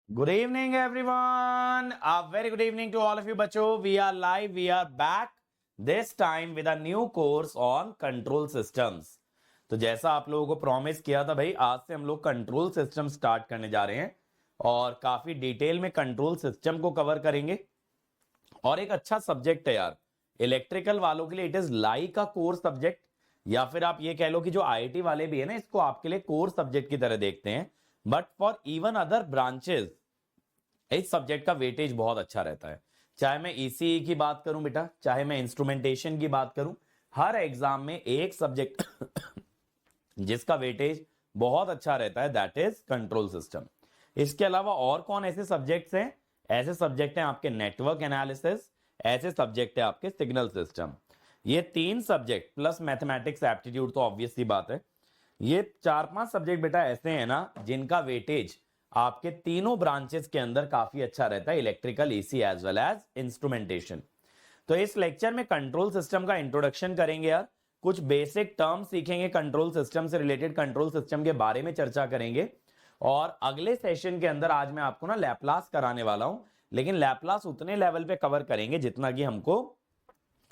Good evening, everyone. A very good evening to all of you, बच्चों. We are live. We are back. This time with a new course on control systems. तो जैसा आप लोगों को promise किया था भाई, आज से हम लोग कंट्रोल सिस्टम स्टार्ट करने जा रहे हैं और काफी डिटेल में कंट्रोल सिस्टम को कवर करेंगे. और एक अच्छा सब्जेक्ट है यार, इलेक्ट्रिकल वालों के लिए it is like a core subject, या फिर आप ये कह लो कि जो आईआईटी वाले भी है ना, इसको आपके लिए कोर सब्जेक्ट की तरह देखते हैं. But for even other branches इस सब्जेक्ट का वेटेज बहुत अच्छा रहता है. चाहे मैं ईसीई की बात करूं बेटा, चाहे मैं इंस्ट्रूमेंटेशन की बात करूं, हर एग्जाम में एक सब्जेक्ट जिसका वेटेज बहुत अच्छा रहता है, दैट इज कंट्रोल सिस्टम. इसके अलावा और कौन ऐसे सब्जेक्ट्स हैं? ऐसे सब्जेक्ट हैं आपके नेटवर्क एनालिसिस, ऐसे सब्जेक्ट है आपके सिग्नल सिस्टम. ये तीन सब्जेक्ट प्लस मैथमेटिक्स एप्टीट्यूड तो ऑब्वियस सी बात है. ये 4-5 सब्जेक्ट बेटा ऐसे हैं ना जिनका वेटेज आपके तीनों ब्रांचेस के अंदर काफी अच्छा रहता है, electrical, EC as well as instrumentation. तो इस लेक्चर में कंट्रोल सिस्टम का इंट्रोडक्शन करेंगे यार, कुछ बेसिक टर्म सीखेंगे कंट्रोल सिस्टम से रिलेटेड, कंट्रोल सिस्टम के बारे में चर्चा करेंगे. और अगले सेशन के अंदर आज मैं आपको ना लैपलास कराने वाला हूं, लेकिन लैपलास उतने लेवल पे कवर करेंगे जितना कि हमको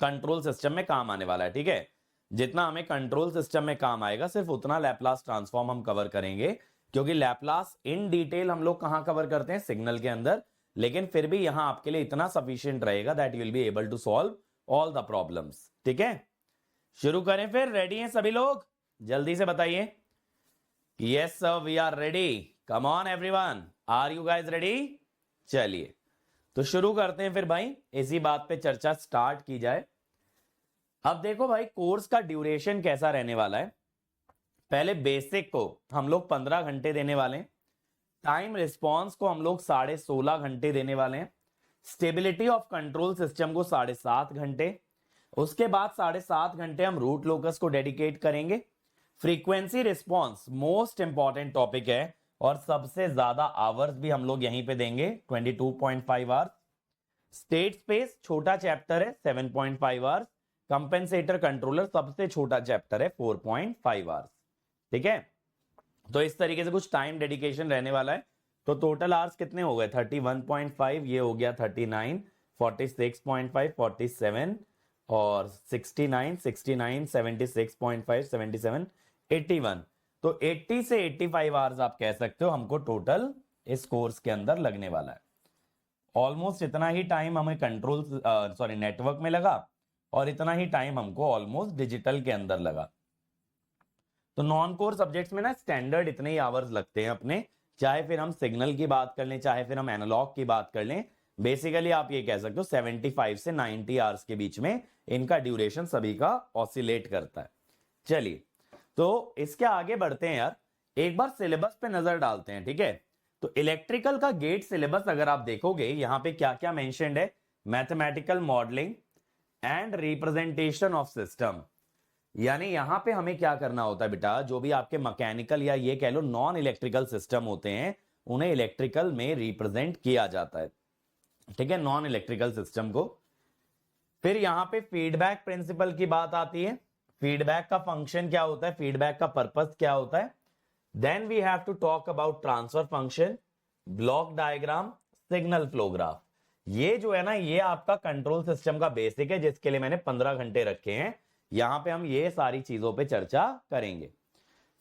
कंट्रोल सिस्टम में काम आने वाला है. ठीक है, जितना हमें कंट्रोल सिस्टम में काम आएगा सिर्फ उतना लैपलास ट्रांसफॉर्म हम कवर करेंगे, क्योंकि लैपलास इन डिटेल हम लोग कहां कवर करते हैं? सिग्नल के अंदर. लेकिन फिर भी यहां आपके लिए इतना सफिशिएंट रहेगा that you will be able to solve all the problems. ठीक है, शुरू करें फिर. रेडी हैं सभी लोग? जल्दी से बताइए. Yes sir, we are ready. Come on everyone, are you guys ready? चलिए तो शुरू करते हैं फिर भाई, इसी बात पे चर्चा स्टार्ट की जाए. अब देखो भाई, कोर्स का ड्यूरेशन कैसा रहने वाला है. पहले बेसिक को हम लोग 15 घंटे देने वाले हैं. टाइम रिस्पॉन्स को हम लोग 16.5 घंटे देने वाले हैं. स्टेबिलिटी ऑफ कंट्रोल सिस्टम को 7.5 घंटे. उसके बाद 7.5 घंटे हम रूट लोकस को डेडिकेट करेंगे. Frequency response most important topic है और सबसे ज्यादा आवर्स भी हम लोग यहीं पे देंगे, 22.5 आवर्स. स्टेट स्पेस छोटा चैप्टर है, 7.5 आवर्स. कंपेंसेटर कंट्रोलर सबसे छोटा चैप्टर है, 4.5 आवर्स. ठीक है, तो इस तरीके से कुछ टाइम डेडिकेशन रहने वाला है. तो टोटल आवर्स कितने हो गए? 31.5, ये हो गया 39, 46.5, 47 और 69, 69, 76.5, 77, 81. तो 80 से 85 आवर्स आप कह सकते हो हमको टोटल इस कोर्स के अंदर लगने वाला है. ऑलमोस्ट इतना ही टाइम हमें कंट्रोल नेटवर्क में लगा और इतना ही टाइम हमको ऑलमोस्ट डिजिटल के अंदर लगा. तो नॉन कोर सब्जेक्ट्स में ना स्टैंडर्ड इतने ही आवर्स लगते हैं अपने, चाहे फिर हम सिग्नल की बात कर लें, चाहे फिर हम एनालॉग की बात कर लें. बेसिकली आप ये कह सकते हो 75 से 90 आवर्स के बीच में इनका ड्यूरेशन सभी का ऑसिलेट करता है. चलिए तो इसके आगे बढ़ते हैं यार, एक बार सिलेबस पे नजर डालते हैं. ठीक है, तो इलेक्ट्रिकल का गेट सिलेबस अगर आप देखोगे, यहां पे क्या क्या मेंशन्ड है? Mathematical modelling and representation of system. यानी यहां पे हमें क्या करना होता है बेटा, जो भी आपके मैकेनिकल या ये कह लो नॉन इलेक्ट्रिकल सिस्टम होते हैं, उन्हें इलेक्ट्रिकल में रिप्रेजेंट किया जाता है. ठीक है, नॉन इलेक्ट्रिकल सिस्टम को. फिर यहां पे फीडबैक प्रिंसिपल की बात आती है. फीडबैक का फंक्शन क्या होता है, फीडबैक का पर्पस क्या होता है. Then we have to talk about transfer function, block diagram, signal flow graph. ये जो है ना, ये आपका कंट्रोल सिस्टम का बेसिक है, जिसके लिए मैंने 15 घंटे रखे हैं. यहां पे हम ये सारी चीजों पे चर्चा करेंगे.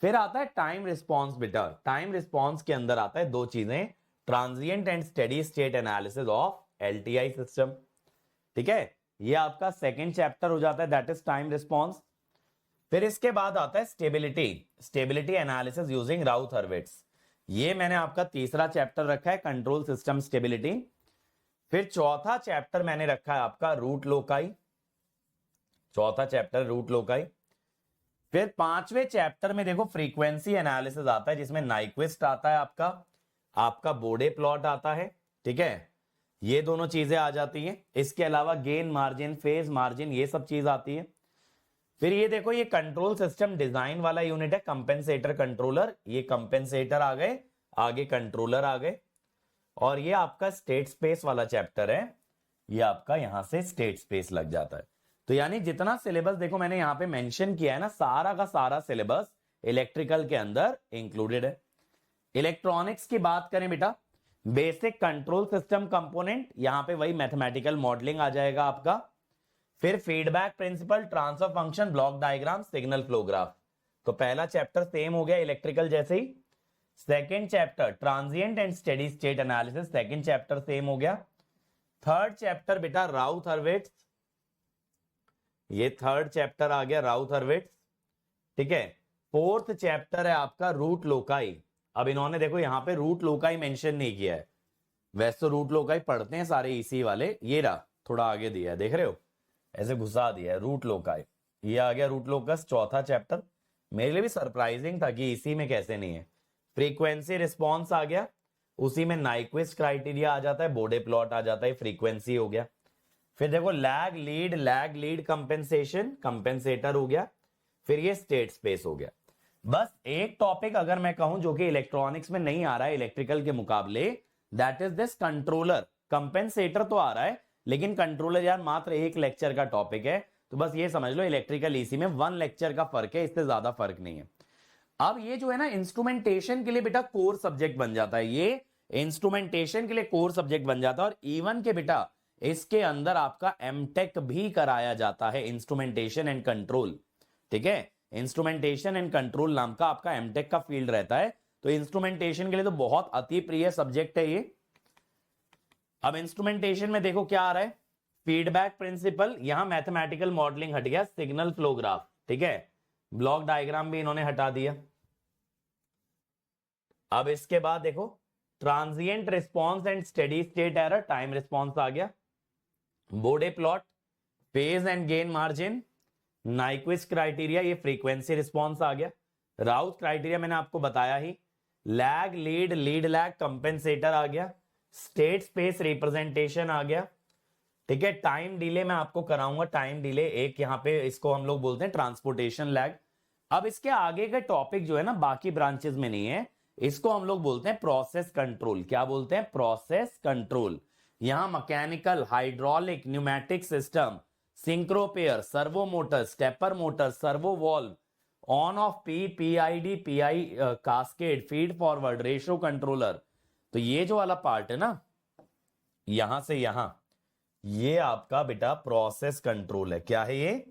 फिर आता है टाइम रिस्पॉन्स बेटा. टाइम रिस्पॉन्स के अंदर आता है दो चीजें, transient and steady state analysis of LTI system. ठीक है, ये आपका सेकेंड चैप्टर हो जाता है, दैट इज टाइम रिस्पॉन्स. फिर इसके बाद आता है stability, stability analysis using Routh Hurwitz. ये मैंने आपका तीसरा चैप्टर रखा है, कंट्रोल सिस्टम स्टेबिलिटी. फिर चौथा चैप्टर मैंने रखा है आपका रूट लोकाई, चौथा चैप्टर रूट लोकाई. फिर पांचवें चैप्टर में देखो फ्रीक्वेंसी एनालिसिस आता है, जिसमें नाइक्विस्ट आता है, आपका बोडे प्लॉट आता है. ठीक है, ये दोनों चीजें आ जाती हैं. इसके अलावा गेन मार्जिन, फेज मार्जिन, ये सब चीज आती है. फिर ये देखो, ये कंट्रोल सिस्टम डिजाइन वाला यूनिट है, कंपेंसेटर कंट्रोलर. ये कंपेंसेटर आ गए, आगे कंट्रोलर आ गए. और ये आपका स्टेट स्पेस वाला चैप्टर है, ये आपका यहां से स्टेट स्पेस लग जाता है. तो यानी जितना सिलेबस देखो मैंने यहां पे मेंशन किया है ना, सारा का सारा सिलेबस इलेक्ट्रिकल के अंदर इंक्लूडेड है. इलेक्ट्रॉनिक्स की बात करें बेटा, बेसिक कंट्रोल सिस्टम कंपोनेंट, यहां पे वही मैथमेटिकल मॉडलिंग आ जाएगा आपका। फिर feedback principle, transfer function, block diagram, signal flow graph. तो पहला चैप्टर सेम हो गया इलेक्ट्रिकल जैसे ही। Second chapter transient and steady state analysis, second chapter same हो गया। थर्ड चैप्टर बेटा राउथ हर्विट्ज, ये थर्ड चैप्टर आ गया राउथ हर्विट्ज, ठीक है। फोर्थ चैप्टर है आपका रूट लोकाई। अब इन्होंने देखो यहां पे रूट लोकाई मेंशन नहीं किया है, वैसे तो रूट लोकाई पढ़ते हैं सारे ईसी वाले, ये रहा थोड़ा आगे दिया है, देख रहे हो ऐसे घुसा दिया है रूट लोकाई। ये आ गया रूट लोकस, चौथा चैप्टर। मेरे लिए भी सरप्राइजिंग था कि इसी में कैसे नहीं है। फ्रीक्वेंसी रिस्पॉन्स आ गया, उसी में नाइक्विस्ट क्राइटेरिया आ जाता है, बोडे प्लॉट आ जाता है, फ्रीक्वेंसी हो गया। फिर देखो लैग लीड कंपेंसेशन, कंपेंसेटर हो गया। फिर ये स्टेट स्पेस हो गया। बस एक टॉपिक अगर मैं कहूं जो कि इलेक्ट्रॉनिक्स में नहीं आ रहा है इलेक्ट्रिकल के मुकाबले, that is this controller. Compensator तो आ रहा है लेकिन कंट्रोलर यार मात्र एक लेक्चर का टॉपिक है, तो बस ये समझ लो इलेक्ट्रिकल ईसी में 1 लेक्चर का फर्क है, इससे ज्यादा फर्क नहीं है। अब ये जो है ना इंस्ट्रूमेंटेशन के लिए बेटा कोर सब्जेक्ट बन जाता है, ये इंस्ट्रूमेंटेशन के लिए कोर सब्जेक्ट बन जाता है। और इवन के बेटा इसके अंदर आपका एमटेक भी कराया जाता है, इंस्ट्रूमेंटेशन एंड कंट्रोल, ठीक है। इंस्ट्रूमेंटेशन एंड कंट्रोल नाम का आपका एमटेक का फील्ड रहता है, तो इंस्ट्रूमेंटेशन के लिए तो बहुत अति प्रिय सब्जेक्ट है ये। अब इंस्ट्रूमेंटेशन में देखो क्या आ रहा है, फीडबैक प्रिंसिपल, यहां मैथमेटिकल मॉडलिंग हट गया, सिग्नल फ्लो ग्राफ, ठीक है। ब्लॉक डायग्राम भी इन्होंने हटा दिया। अब इसके बाद देखो transient response and steady state error, time response आ गया। Bode plot, phase and gain margin, Nyquist criteria, ये फ्रीक्वेंसी रिस्पॉन्स आ गया। राउथ क्राइटेरिया मैंने आपको बताया ही। लैग लीड लैग कंपेंसेटर आ गया। स्टेट स्पेस रिप्रेजेंटेशन आ गया, ठीक है। टाइम डिले मैं आपको कराऊंगा, टाइम डिले एक यहां पे इसको हम लोग बोलते हैं ट्रांसपोर्टेशन लैग। अब इसके आगे के टॉपिक जो है ना बाकी ब्रांचेस में नहीं है, इसको हम लोग बोलते हैं प्रोसेस कंट्रोल। क्या बोलते हैं? Process control. यहां mechanical, hydraulic, pneumatic system, synchro pair, servo motor, stepper motor, servo valve, on off P, PID, PI cascade, feed forward, ratio controller. तो ये जो वाला पार्ट है ना यहां से यहां, ये आपका बेटा प्रोसेस कंट्रोल है। क्या है ये?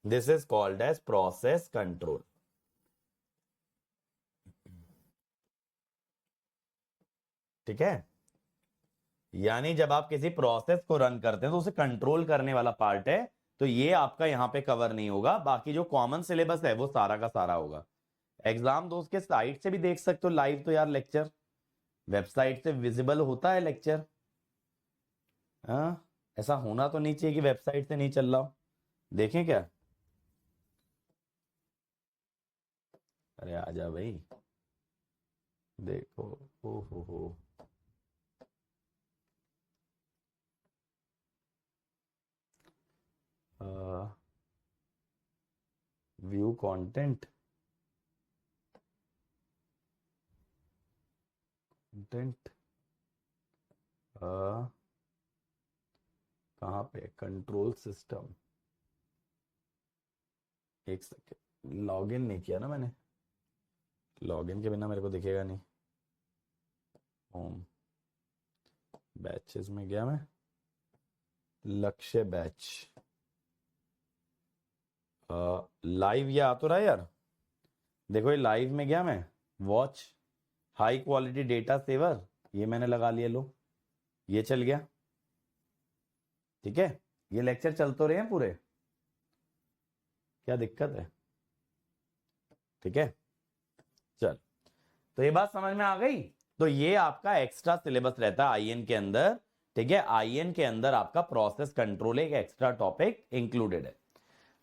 This is called as process control, ठीक है। यानी जब आप किसी प्रोसेस को रन करते हैं तो उसे कंट्रोल करने वाला पार्ट है, तो ये आपका यहां पे कवर नहीं होगा, बाकी जो कॉमन सिलेबस है वो सारा का सारा होगा। एग्जाम दोस्त के साइट से भी देख सकते हो लाइव, तो यार लेक्चर वेबसाइट से विजिबल होता है लेक्चर। हाँ, ऐसा होना तो नहीं चाहिए कि वेबसाइट से नहीं चल रहा हो। देखें क्या? अरे आजा भाई, देखो। ओ हो, व्यू कंटेंट, कंटेंट कहाँ पे? Control system. एक सेकेंड, लॉगिन नहीं किया ना मैंने, लॉगिन के बिना मेरे को दिखेगा नहीं। होम, बैचेस में गया मैं, लक्ष्य बैच, लाइव ये आ तो रहा है यार, देखो ये लाइव में गया मैं। Watch high quality data saver, ये मैंने लगा लिया, लो ये चल गया, ठीक है। ये लेक्चर चल तो रहे हैं पूरे, क्या दिक्कत है? ठीक है, चल। तो ये बात समझ में आ गई। तो ये आपका एक्स्ट्रा सिलेबस रहता है आईएन के अंदर, ठीक है। आईएन के अंदर आपका प्रोसेस कंट्रोल एक एक्स्ट्रा टॉपिक इंक्लूडेड है।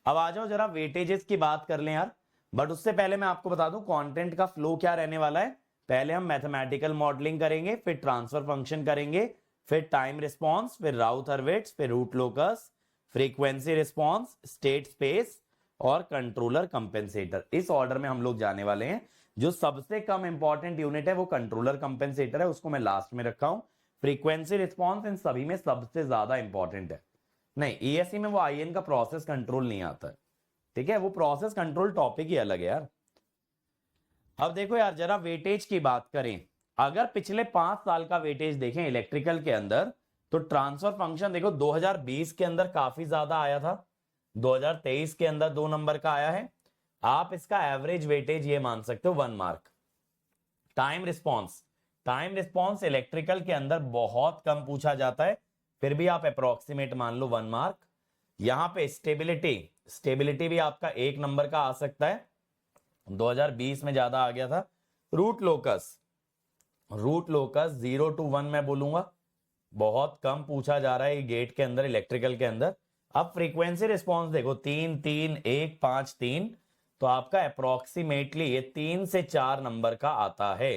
अब आ जाओ जरा वेटेजेस की बात कर लें यार, बट उससे पहले मैं आपको बता दूं कंटेंट का फ्लो क्या रहने वाला है। पहले हम मैथमेटिकल मॉडलिंग करेंगे, फिर ट्रांसफर फंक्शन करेंगे, फिर टाइम रिस्पॉन्स, फिर राउथ हर्विट्ज, फिर root locus, frequency response, state space और कंट्रोलर कंपेंसेटर। इस ऑर्डर में हम लोग जाने वाले हैं। जो सबसे कम इंपॉर्टेंट यूनिट है वो कंट्रोलर कंपेंसेटर है, उसको मैं लास्ट में रखा हूं। फ्रीक्वेंसी रिस्पॉन्स इन सभी में सबसे ज्यादा इंपॉर्टेंट है। नहीं, ईएससी में वो आईएन का प्रोसेस कंट्रोल नहीं आता है, ठीक है। वो प्रोसेस कंट्रोल टॉपिक ही अलग है यार। अब देखो यार जरा वेटेज की बात करें, अगर पिछले 5 साल का वेटेज देखें इलेक्ट्रिकल के अंदर, तो ट्रांसफर फंक्शन देखो 2020 के अंदर काफी ज्यादा आया था, 2023 के अंदर 2 नंबर का आया है। आप इसका एवरेज वेटेज ये मान सकते हो 1 मार्क। टाइम रिस्पॉन्स इलेक्ट्रिकल के अंदर बहुत कम पूछा जाता है, फिर भी आप अप्रोक्सीमेट मान लो 1 मार्क। यहां पे स्टेबिलिटी भी आपका 1 नंबर का आ सकता है, 2020 में ज्यादा आ गया था। रूट लोकस 0 to 1 मैं बोलूंगा, बहुत कम पूछा जा रहा है ये गेट के अंदर, इलेक्ट्रिकल के अंदर। अब फ्रीक्वेंसी रिस्पॉन्स देखो 3 3 1 5 3, तो आपका अप्रोक्सीमेटली ये 3 से 4 नंबर का आता है।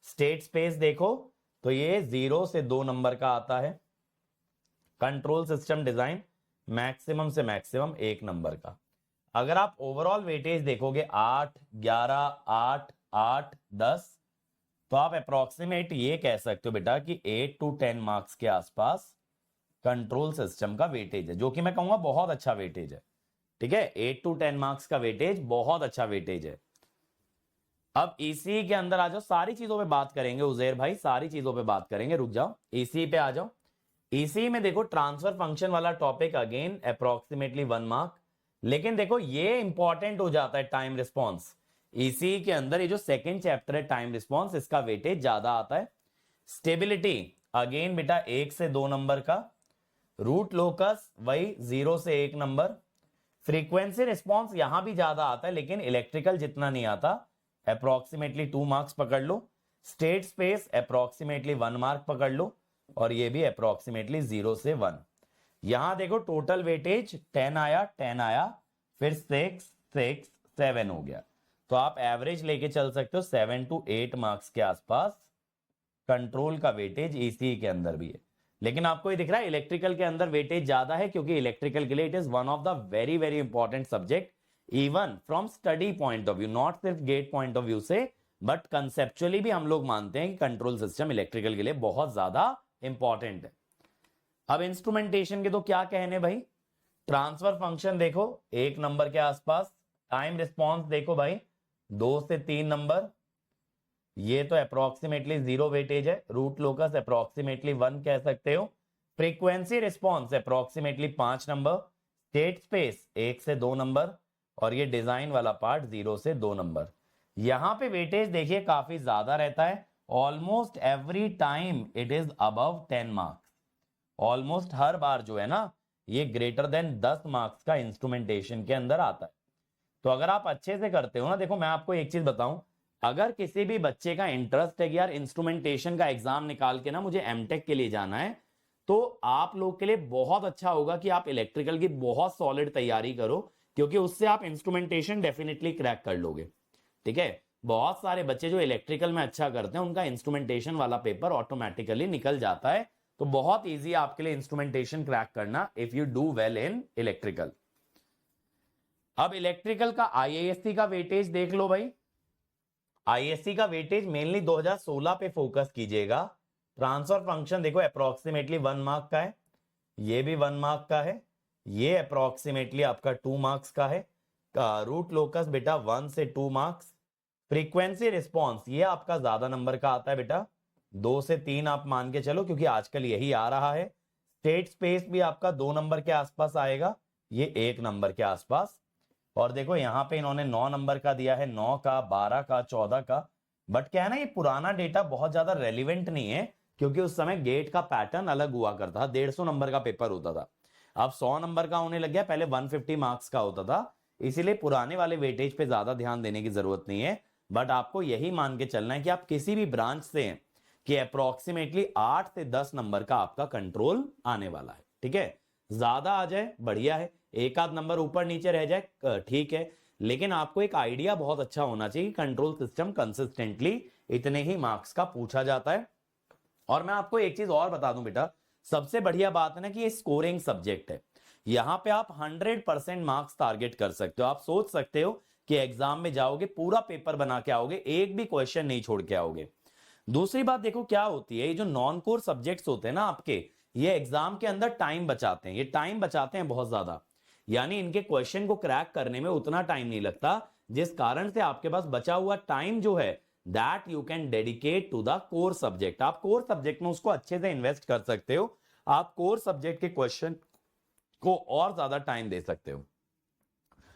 स्टेट स्पेस देखो तो ये 0 से 2 नंबर का आता है। कंट्रोल सिस्टम डिजाइन मैक्सिमम से मैक्सिमम 1 नंबर का। अगर आप ओवरऑल वेटेज देखोगे 8 11 8 8 10, तो आप अप्रोक्सीमेट ये कह सकते हो बेटा कि 8 to 10 मार्क्स के आसपास कंट्रोल सिस्टम का वेटेज है, जो कि मैं कहूंगा बहुत अच्छा वेटेज है। ठीक है, 8 to 10 मार्क्स का वेटेज बहुत अच्छा वेटेज है। अब ईसी के अंदर आ जाओ, सारी चीजों पे बात करेंगे उजैर भाई, सारी चीजों पे बात करेंगे, रुक जाओ ईसी पे आ जाओ। ईसी में देखो ट्रांसफर फंक्शन वाला टॉपिक अगेन अप्रोक्सीमेटली 1 मार्क, लेकिन देखो ये इंपॉर्टेंट हो जाता है टाइम रिस्पॉन्स। ईसी के अंदर ये जो सेकंड चैप्टर है टाइम रिस्पॉन्स, इसका वेटेज ज्यादा आता है। स्टेबिलिटी अगेन बेटा 1 से 2 नंबर का। रूट लोकस वही 0 से 1 नंबर। फ्रीक्वेंसी रिस्पॉन्स यहां भी ज्यादा आता है, लेकिन इलेक्ट्रिकल जितना नहीं आता, अप्रोक्सीमेटली 2 मार्क्स पकड़ लो। स्टेट स्पेस अप्रोक्सीमेटली 1 मार्क पकड़ लो, और ये भी अप्रोक्सीमेटली 0 से 1। यहां देखो टोटल वेटेज 10 आया, फिर 6 6 7 हो गया, तो आप एवरेज लेके चल सकते हो 7 to 8 मार्क्स के आसपास कंट्रोल का वेटेज ईसी के अंदर भी है। लेकिन आपको ये दिख रहा है इलेक्ट्रिकल के अंदर वेटेज ज्यादा है, क्योंकि इलेक्ट्रिकल के लिए it is one of the very very important subject, even from study point of view, not सिर्फ गेट पॉइंट ऑफ व्यू से, बट कंसेप्चुअली भी हम लोग मानते हैं कि कंट्रोल सिस्टम इलेक्ट्रिकल के लिए बहुत ज्यादा इंपॉर्टेंट है। अब इंस्ट्रूमेंटेशन के तो क्या कहने भाई, ट्रांसफर फंक्शन देखो 1 नंबर के आसपास। टाइम रिस्पॉन्स देखो भाई 2 से 3 नंबर, ये तो अप्रोक्सीमेटली 0 वेटेज है। रूट लोकस अप्रोक्सीमेटली 1 कह सकते हो। Frequency response approximately 5 number. State space 1 से 2 नंबर, और ये डिजाइन वाला पार्ट 0 से 2 नंबर। यहां पे वेटेज देखिए काफी ज्यादा रहता है, almost every time it is above 10 marks. Almost हर बार जो है ना, ये ग्रेटर देन 10 मार्क्स का इंस्ट्रूमेंटेशन के अंदर आता है। तो अगर आप अच्छे से करते हो ना, देखो मैं आपको एक चीज बताऊं, अगर किसी भी बच्चे का इंटरेस्ट है कि यार इंस्ट्रूमेंटेशन का एग्जाम निकाल के ना मुझे एमटेक के लिए जाना है, तो आप लोग के लिए बहुत अच्छा होगा कि आप इलेक्ट्रिकल की बहुत सॉलिड तैयारी करो, क्योंकि उससे आप इंस्ट्रूमेंटेशन डेफिनेटली क्रैक कर लोगे। ठीक है, बहुत सारे बच्चे जो इलेक्ट्रिकल में अच्छा करते हैं उनका इंस्ट्रूमेंटेशन वाला पेपर ऑटोमेटिकली निकल जाता है, तो बहुत ईजी आपके लिए इंस्ट्रूमेंटेशन क्रैक करना if you do well in electrical. अब इलेक्ट्रिकल का आईएएससी का वेटेज देख लो भाई। आईएससी का वेटेज मेनली 2016 पे फोकस कीजिएगा। ट्रांसफर फंक्शन देखो अप्रोक्सीमेटली 1 मार्क का है, ये भी 1 मार्क का है, ये अप्रोक्सीमेटली आपका 2 मार्क्स का है। रूट लोकस बेटा 1 से 2 मार्क्स। फ्रीक्वेंसी रिस्पॉन्स ये आपका ज्यादा नंबर का आता है बेटा, 2 से 3 आप मान के चलो, क्योंकि आजकल यही आ रहा है। स्टेट स्पेस भी आपका 2 नंबर के आसपास आएगा, ये 1 नंबर के आसपास। और देखो यहां पे इन्होंने 9 नंबर का दिया है, 9 का 12 का 14 का, बट क्या है ना, ये पुराना डेटा बहुत ज्यादा रेलिवेंट नहीं है, क्योंकि उस समय गेट का पैटर्न अलग हुआ करता था, 150 नंबर का पेपर होता था, अब 100 नंबर का होने लग गया, पहले 150 मार्क्स का होता था, इसीलिए पुराने वाले वेटेज पे ज्यादा ध्यान देने की जरूरत नहीं है। बट आपको यही मान के चलना है कि आप किसी भी ब्रांच से हैं कि अप्रोक्सीमेटली 8 से 10 नंबर का आपका कंट्रोल आने वाला है। ठीक है, ज्यादा आ जाए बढ़िया है, एक आध नंबर ऊपर नीचे रह जाए ठीक है, लेकिन आपको एक आइडिया बहुत अच्छा होना चाहिए कंट्रोल सिस्टम कंसिस्टेंटली इतने ही मार्क्स का पूछा जाता है। और मैं आपको एक चीज और बता दूं बेटा, सबसे बढ़िया बात है ना कि ये स्कोरिंग सब्जेक्ट है, यहां पे आप 100% मार्क्स टारगेट कर सकते हो। आप सोच सकते हो कि एग्जाम में जाओगे पूरा पेपर बना के आओगे, एक भी क्वेश्चन नहीं छोड़ के आओगे। दूसरी बात देखो क्या होती है, ये जो नॉन कोर सब्जेक्ट्स होते हैं ना आपके, ये एग्जाम के अंदर टाइम बचाते हैं, ये टाइम बचाते हैं बहुत ज्यादा, यानी इनके क्वेश्चन को क्रैक करने में उतना टाइम नहीं लगता, जिस कारण से आपके पास बचा हुआ टाइम जो है that you can dedicate to the core subject. आप कोर सब्जेक्ट में उसको अच्छे से इन्वेस्ट कर सकते हो, आप कोर सब्जेक्ट के क्वेश्चन को और ज्यादा टाइम दे सकते हो।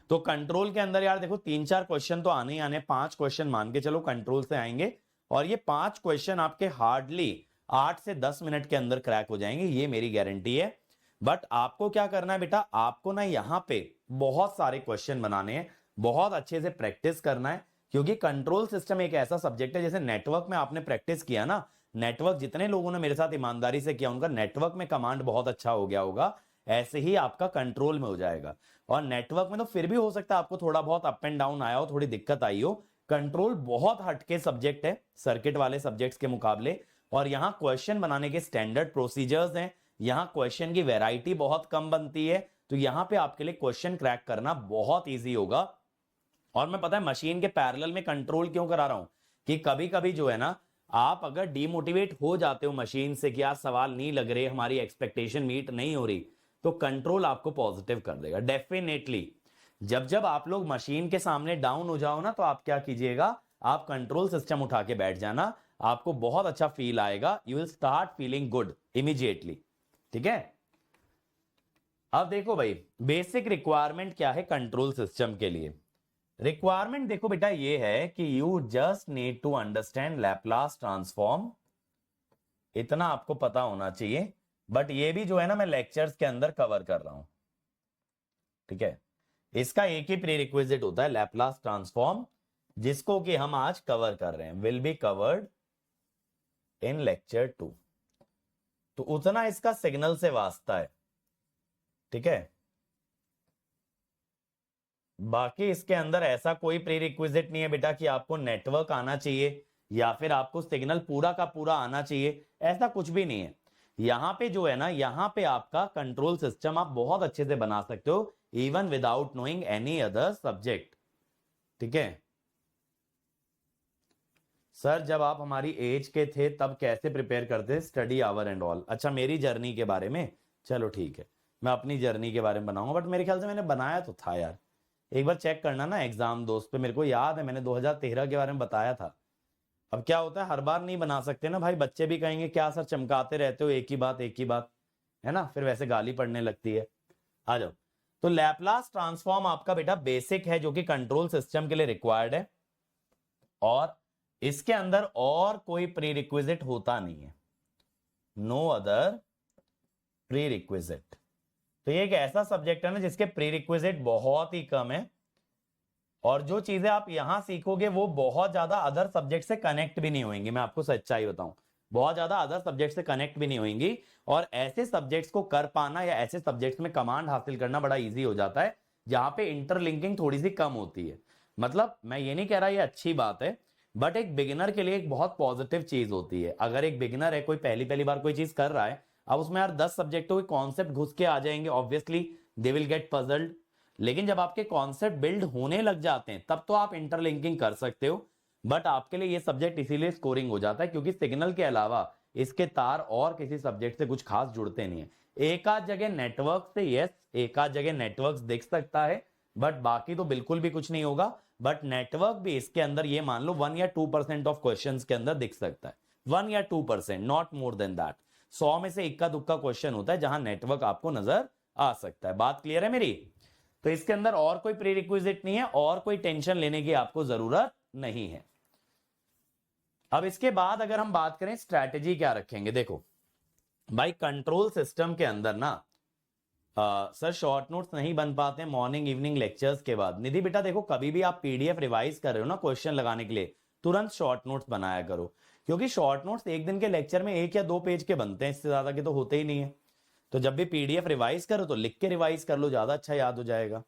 तो कंट्रोल के अंदर यार देखो 3-4 क्वेश्चन तो आने ही आने, 5 क्वेश्चन मान के चलो कंट्रोल से आएंगे, और ये 5 क्वेश्चन आपके हार्डली 8 से 10 मिनट के अंदर क्रैक हो जाएंगे, ये मेरी गारंटी है। बट आपको क्या करना है बेटा, आपको ना यहां पे बहुत सारे क्वेश्चन बनाने हैं, बहुत अच्छे से प्रैक्टिस करना है, क्योंकि कंट्रोल सिस्टम एक ऐसा सब्जेक्ट है, जैसे नेटवर्क में आपने प्रैक्टिस किया ना, नेटवर्क जितने लोगों ने मेरे साथ ईमानदारी से किया उनका नेटवर्क में कमांड बहुत अच्छा हो गया होगा, ऐसे ही आपका कंट्रोल में हो जाएगा। और नेटवर्क में तो फिर भी हो सकता है आपको थोड़ा बहुत अप एंड डाउन आया हो, थोड़ी दिक्कत आई हो, कंट्रोल बहुत हटके सब्जेक्ट है सर्किट वाले सब्जेक्ट्स के मुकाबले, और यहां क्वेश्चन बनाने के स्टैंडर्ड प्रोसीजर्स हैं, यहां क्वेश्चन की वैरायटी बहुत कम बनती है, तो यहां पे आपके लिए क्वेश्चन क्रैक करना बहुत ईजी होगा। और मैं पता है मशीन के पैरेलल में कंट्रोल क्यों करा रहा हूं, कि कभी कभी जो है ना, आप अगर डिमोटिवेट हो जाते हो मशीन से कि यार सवाल नहीं लग रहे, हमारी एक्सपेक्टेशन मीट नहीं हो रही, तो कंट्रोल आपको पॉजिटिव कर देगा डेफिनेटली। जब जब आप लोग मशीन के सामने डाउन हो जाओ ना, तो आप क्या कीजिएगा, आप कंट्रोल सिस्टम उठा के बैठ जाना, आपको बहुत अच्छा फील आएगा, you will start feeling good immediately. ठीक है, अब देखो भाई बेसिक रिक्वायरमेंट क्या है कंट्रोल सिस्टम के लिए। रिक्वायरमेंट देखो बेटा ये है कि you just need to understand Laplace transform, इतना आपको पता होना चाहिए। बट ये भी जो है ना मैं लेक्चर्स के अंदर कवर कर रहा हूं, ठीक है, इसका एक ही प्रीरिक्विजिट होता है लैपलास ट्रांसफॉर्म, जिसको कि हम आज कवर कर रहे हैं, will be covered in lecture 2। तो उतना इसका सिग्नल से वास्ता है, ठीक है, बाकी इसके अंदर ऐसा कोई प्रीरिक्विजिट नहीं है बेटा कि आपको नेटवर्क आना चाहिए या फिर आपको सिग्नल पूरा का पूरा आना चाहिए, ऐसा कुछ भी नहीं है। यहां पे जो है ना, यहां पे आपका कंट्रोल सिस्टम आप बहुत अच्छे से बना सकते हो even without knowing any other subject. ठीक है सर, जब आप हमारी एज के थे तब कैसे प्रिपेयर करते स्टडी आवर एंड ऑल? अच्छा, मेरी जर्नी के बारे में, चलो ठीक है, मैं अपनी जर्नी के बारे में बनाऊंगा, बट मेरे ख्याल से मैंने बनाया तो था यार, एक बार चेक करना ना एग्जाम दोस्त पे, मेरे को याद है मैंने 2013 के बारे में बताया था। अब क्या होता है हर बार नहीं बना सकते ना भाई, बच्चे भी कहेंगे क्या सर चमकाते रहते हो एक ही बात है ना, फिर वैसे गाली पड़ने लगती है। आ जाओ, तो लैपलास ट्रांसफॉर्म आपका बेटा बेसिक है जो कि कंट्रोल सिस्टम के लिए रिक्वायर्ड है, और इसके अंदर और कोई प्रीरिक्विजिट होता नहीं है, नो अदर प्रीरिक्विजिट। तो ये एक ऐसा सब्जेक्ट है ना जिसके प्रीरिक्विजिट बहुत ही कम है, और जो चीजें आप यहां सीखोगे वो बहुत ज्यादा अदर सब्जेक्ट से कनेक्ट भी नहीं होंगी, मैं आपको सच्चाई बताऊं, बहुत ज्यादा अदर सब्जेक्ट से कनेक्ट भी नहीं होंगी। और ऐसे सब्जेक्ट्स को कर पाना या ऐसे सब्जेक्ट्स में कमांड हासिल करना बड़ा इजी हो जाता है जहां पे इंटरलिंकिंग थोड़ी सी कम होती है। मतलब मैं ये नहीं कह रहा ये अच्छी बात है, बट एक बिगिनर के लिए एक बहुत पॉजिटिव चीज होती है। अगर एक बिगिनर है, कोई पहली पहली बार कोई चीज कर रहा है, अब उसमें यार 10 सब्जेक्टों के कॉन्सेप्ट घुस के आ जाएंगे, obviously they will get puzzled. लेकिन जब आपके कॉन्सेप्ट बिल्ड होने लग जाते हैं तब तो आप इंटरलिंकिंग कर सकते हो, बट आपके लिए ये सब्जेक्ट इसीलिए स्कोरिंग हो जाता है क्योंकि सिग्नल के अलावा इसके तार और किसी सब्जेक्ट से कुछ खास जुड़ते नहीं है। एक आध जगह नेटवर्क से, यस एक आध जगह नेटवर्क दिख सकता है, बट बाकी तो बिल्कुल भी कुछ नहीं होगा। बट नेटवर्क भी इसके अंदर ये मान लो 1 या 2% ऑफ क्वेश्चंस के अंदर दिख सकता है, 1 या 2%, नॉट मोर देन दैट। 100 में से इक्का दुक्का क्वेश्चन होता है जहां नेटवर्क आपको नजर आ सकता है। बात क्लियर है मेरी? तो इसके अंदर और कोई प्रीरिक्विजिट नहीं है और कोई टेंशन लेने की आपको जरूरत नहीं है। अब इसके बाद अगर हम बात करें स्ट्रैटेजी क्या रखेंगे, देखो भाई कंट्रोल सिस्टम के अंदर ना सर शॉर्ट नोट्स नहीं बन पाते मॉर्निंग इवनिंग लेक्चर्स के बाद। निधि बेटा देखो, कभी भी आप पीडीएफ रिवाइज कर रहे हो ना क्वेश्चन लगाने के लिए, तुरंत शॉर्ट नोट्स बनाया करो, क्योंकि शॉर्ट नोट्स एक दिन के लेक्चर में 1 या 2 पेज के बनते हैं, इससे ज्यादा के तो होते ही नहीं है। तो जब भी पीडीएफ रिवाइज करो तो लिख के रिवाइज कर लो, ज्यादा अच्छा याद हो जाएगा।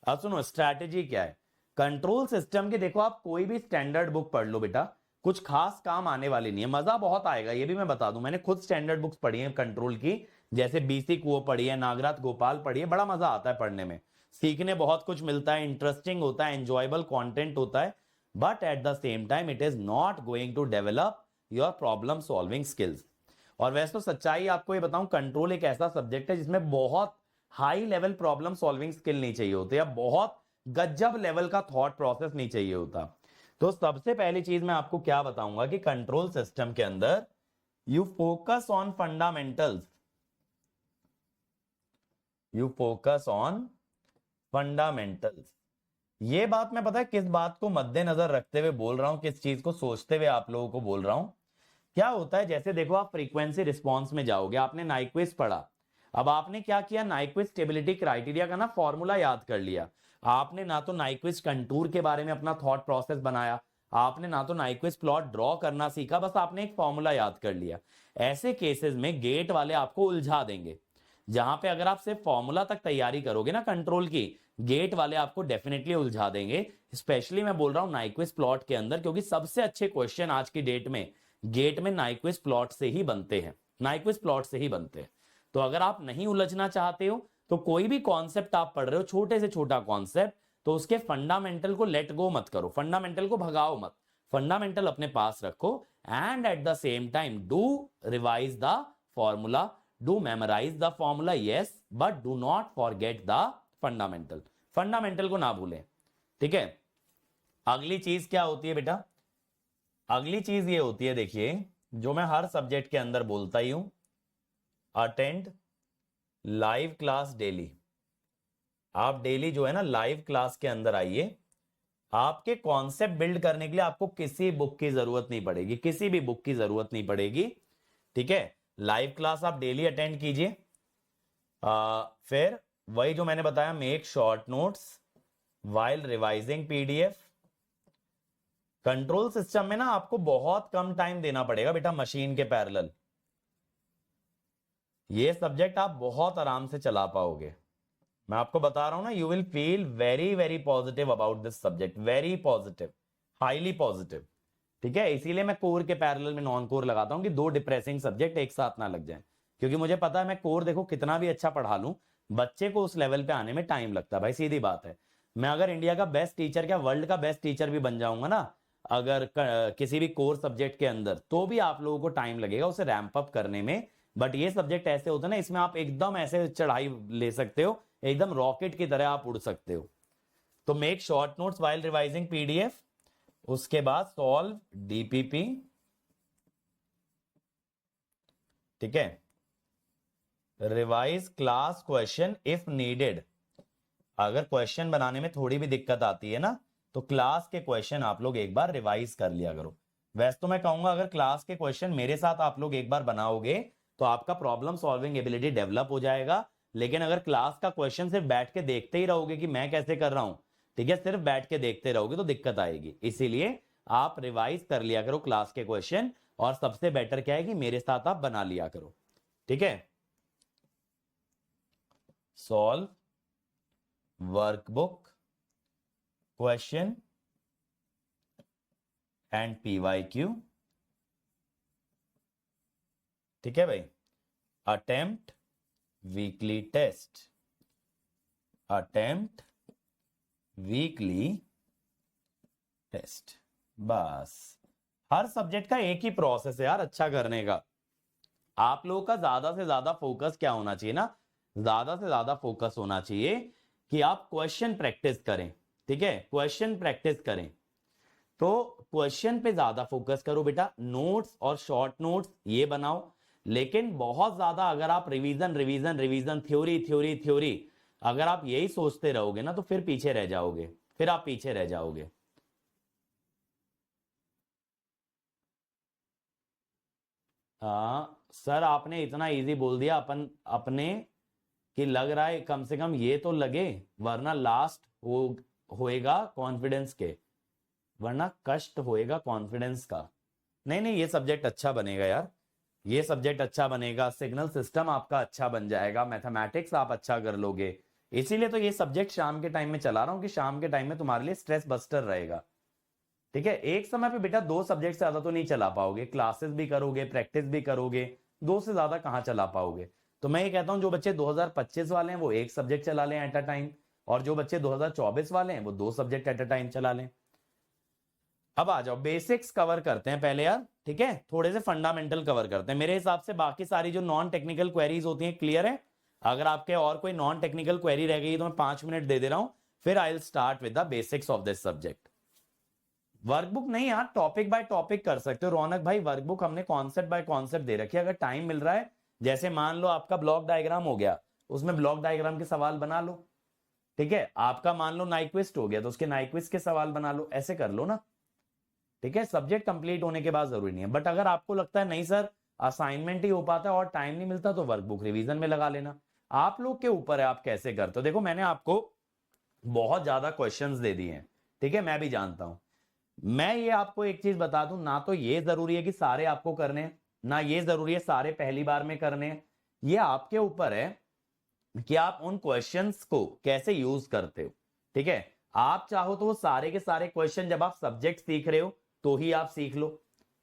अब सुनो स्ट्रैटेजी क्या है कंट्रोल सिस्टम की। देखो आप कोई भी स्टैंडर्ड बुक पढ़ लो बेटा, कुछ खास काम आने वाली नहीं है, मजा बहुत आएगा ये भी मैं बता दूं। मैंने खुद स्टैंडर्ड बुक्स पढ़ी है कंट्रोल की, जैसे बीसी कुओ पढ़ी है, नागराथ गोपाल पढ़ी है, बड़ा मजा आता है पढ़ने में, सीखने बहुत कुछ मिलता है, इंटरेस्टिंग होता है, एंजॉयबल कंटेंट होता है, but at the same time it is not going to develop your problem solving skills. और वैसे तो सच्चाई आपको ये बताऊं, कंट्रोल एक ऐसा सब्जेक्ट है जिसमें बहुत high level problem solving skill नहीं चाहिए होते, या बहुत गजब लेवल का थॉट प्रोसेस नहीं चाहिए होता। तो सबसे पहली चीज मैं आपको क्या बताऊंगा कि कंट्रोल सिस्टम के अंदर you focus on fundamentals, you focus on fundamentals. ये बात मैं पता है किस बात को मद्देनजर रखते हुए बोल रहा हूं, किस चीज को सोचते हुए आप लोगों को बोल रहा हूं। क्या होता है, जैसे देखो आप फ्रीक्वेंसी रिस्पांस में जाओगे, आपने नाइक्विस्ट पढ़ा, अब आपने क्या किया, नाइक्विस्ट स्टेबिलिटी क्राइटेरिया का ना फॉर्मूला याद कर लिया। आपने ना तो नाइक्विस्ट कंटूर के बारे में अपना थॉट प्रोसेस बनाया, आपने ना तो नाइक्विस्ट प्लॉट ड्रॉ करना सीखा, बस आपने एक फॉर्मूला याद कर लिया। ऐसे केसेस में गेट वाले आपको उलझा देंगे। जहां पे अगर आप सिर्फ फॉर्मूला तक तैयारी करोगे ना कंट्रोल की, गेट वाले आपको डेफिनेटली उलझा देंगे। स्पेशली मैं बोल रहा हूं नाइक्विस्ट प्लॉट के अंदर, क्योंकि सबसे अच्छे क्वेश्चन आज की डेट में गेट में नाइक्विस्ट प्लॉट से ही बनते हैं, नाइक्विस्ट प्लॉट से ही बनते हैं। तो अगर आप नहीं उलझना चाहते हो तो कोई भी कॉन्सेप्ट आप पढ़ रहे हो, छोटे से छोटा कॉन्सेप्ट, तो उसके फंडामेंटल को लेट गो मत करो, फंडामेंटल को भगाओ मत, फंडामेंटल अपने पास रखो। And at the same time do revise the formula, do memorise the formula, yes, but do not forget the fundamental, fundamental को ना भूलें। ठीक है, अगली चीज क्या होती है बेटा, अगली चीज ये होती है, देखिए जो मैं हर सब्जेक्ट के अंदर बोलता ही हूं, अटेंड लाइव क्लास डेली। आप डेली जो है ना लाइव क्लास के अंदर आइए। आपके कॉन्सेप्ट बिल्ड करने के लिए आपको किसी बुक की जरूरत नहीं पड़ेगी, किसी भी बुक की जरूरत नहीं पड़ेगी। ठीक है, लाइव क्लास आप डेली अटेंड कीजिए। फिर वही जो मैंने बताया, make short notes while revising PDF. Control system में ना आपको बहुत कम टाइम देना पड़ेगा बेटा, मशीन के पैरेलल। ये सब्जेक्ट आप बहुत आराम से चला पाओगे, मैं आपको बता रहा हूं ना, you will feel very very positive about this subject, very positive, highly positive. ठीक है, इसीलिए मैं कोर के पैरेलल में नॉन कोर लगाता हूं कि दो डिप्रेसिंग सब्जेक्ट एक साथ ना लग जाए, क्योंकि मुझे पता है मैं कोर देखो कितना भी अच्छा पढ़ा लूं, बच्चे को उस लेवल पे आने में टाइम लगता है भाई, सीधी बात है। मैं अगर इंडिया का बेस्ट टीचर, क्या वर्ल्ड का बेस्ट टीचर भी बन जाऊंगा ना, अगर किसी भी कोर सब्जेक्ट के अंदर, तो भी आप लोगों को टाइम लगेगा उसे रैंप अप करने में। बट ये सब्जेक्ट ऐसे होते हैं ना, इसमें आप एकदम ऐसे चढ़ाई ले सकते हो, एकदम रॉकेट की तरह आप उड़ सकते हो। तो make short notes while revising PDF, उसके बाद सॉल्व डीपीपी। ठीक है, revise class question if needed. अगर क्वेश्चन बनाने में थोड़ी भी दिक्कत आती है ना, तो क्लास के क्वेश्चन आप लोग एक बार रिवाइज कर लिया करो। वैसे तो मैं कहूंगा अगर क्लास के क्वेश्चन मेरे साथ आप लोग एक बार बनाओगे तो आपका प्रॉब्लम सॉल्विंग एबिलिटी डेवलप हो जाएगा। लेकिन अगर क्लास का क्वेश्चन सिर्फ बैठ के देखते ही रहोगे कि मैं कैसे कर रहा हूं, ठीक है, सिर्फ बैठ के देखते रहोगे तो दिक्कत आएगी। इसीलिए आप रिवाइज कर लिया करो क्लास के क्वेश्चन, और सबसे बेटर क्या है कि मेरे साथ आप बना लिया करो। ठीक है, solve workbook question and PYQ. ठीक है भाई, attempt weekly test, attempt weekly test. बस हर सब्जेक्ट का एक ही प्रोसेस है यार अच्छा करने का। आप लोगों का ज्यादा से ज्यादा फोकस क्या होना चाहिए ना, ज्यादा से ज्यादा फोकस होना चाहिए कि आप क्वेश्चन प्रैक्टिस करें। ठीक है, क्वेश्चन प्रैक्टिस करें, तो क्वेश्चन पे ज्यादा फोकस करो बेटा। नोट्स और शॉर्ट नोट्स ये बनाओ, लेकिन बहुत ज्यादा अगर आप revision revision revision, theory theory theory, अगर आप यही सोचते रहोगे ना तो फिर पीछे रह जाओगे, फिर आप पीछे रह जाओगे। सर आपने इतना इजी बोल दिया अपन अपने कि लग रहा है कम से कम ये तो लगे, वरना लास्ट होएगा कॉन्फिडेंस के, वरना कष्ट होएगा कॉन्फिडेंस का। नहीं नहीं, ये सब्जेक्ट अच्छा बनेगा यार, ये सब्जेक्ट अच्छा बनेगा, सिग्नल सिस्टम आपका अच्छा बन जाएगा, मैथमेटिक्स आप अच्छा कर लोगे। इसीलिए तो ये सब्जेक्ट शाम के टाइम में चला रहा हूं कि शाम के टाइम में तुम्हारे लिए स्ट्रेस बस्टर रहेगा। ठीक है, एक समय पे बेटा दो सब्जेक्ट से ज्यादा तो नहीं चला पाओगे, क्लासेस भी करोगे प्रैक्टिस भी करोगे, दो से ज्यादा कहां चला पाओगे। तो मैं ये कहता हूं जो बच्चे 2025 वाले हैं वो एक सब्जेक्ट चला लें एट अ टाइम, और जो बच्चे 2024 वाले हैं वो दो सब्जेक्ट एट अ टाइम चला लें। अब आ जाओ बेसिक्स कवर करते हैं पहले यार। ठीक है, थोड़े से फंडामेंटल कवर करते हैं। मेरे हिसाब से बाकी सारी जो नॉन टेक्निकल क्वेरीज होती हैं क्लियर है। अगर आपके और कोई नॉन टेक्निकल क्वेरी रह गई तो मैं 5 मिनट दे दे रहा हूं, फिर I will start with the basics of this subject. Workbook नहीं यार, टॉपिक बाय टॉपिक कर सकते हो रौनक भाई। वर्कबुक हमने कॉन्सेप्ट बाय कॉन्सेप्ट दे रखी है। अगर टाइम मिल रहा है, जैसे मान लो आपका ब्लॉक डायग्राम हो गया, उसमें ब्लॉक डायग्राम के सवाल बना लो, ठीक है। आपका मान लो नाइक्विस्ट हो गया तो उसके नाइक्विस्ट के सवाल बना लो, ऐसे कर लो ना, ठीक है। सब्जेक्ट कंप्लीट होने के बाद जरूरी नहीं है, बट अगर आपको लगता है नहीं सर असाइनमेंट ही हो पाता है और टाइम नहीं मिलता, तो वर्कबुक रिवीजन में लगा लेना। आप लोग के ऊपर है आप कैसे करते हो। देखो मैंने आपको बहुत ज्यादा क्वेश्चंस दे दिए हैं, ठीक है, मैं भी जानता हूं। मैं ये आपको एक चीज बता दूं, ना तो ये जरूरी है कि सारे आपको करने हैं, ना ये जरूरी है सारे पहली बार में करने हैं। ये आपके ऊपर है कि आप उन क्वेश्चंस को कैसे यूज करते हो, ठीक है। आप चाहो तो वो सारे के सारे क्वेश्चन जब आप सब्जेक्ट सीख रहे हो तो ही आप सीख लो,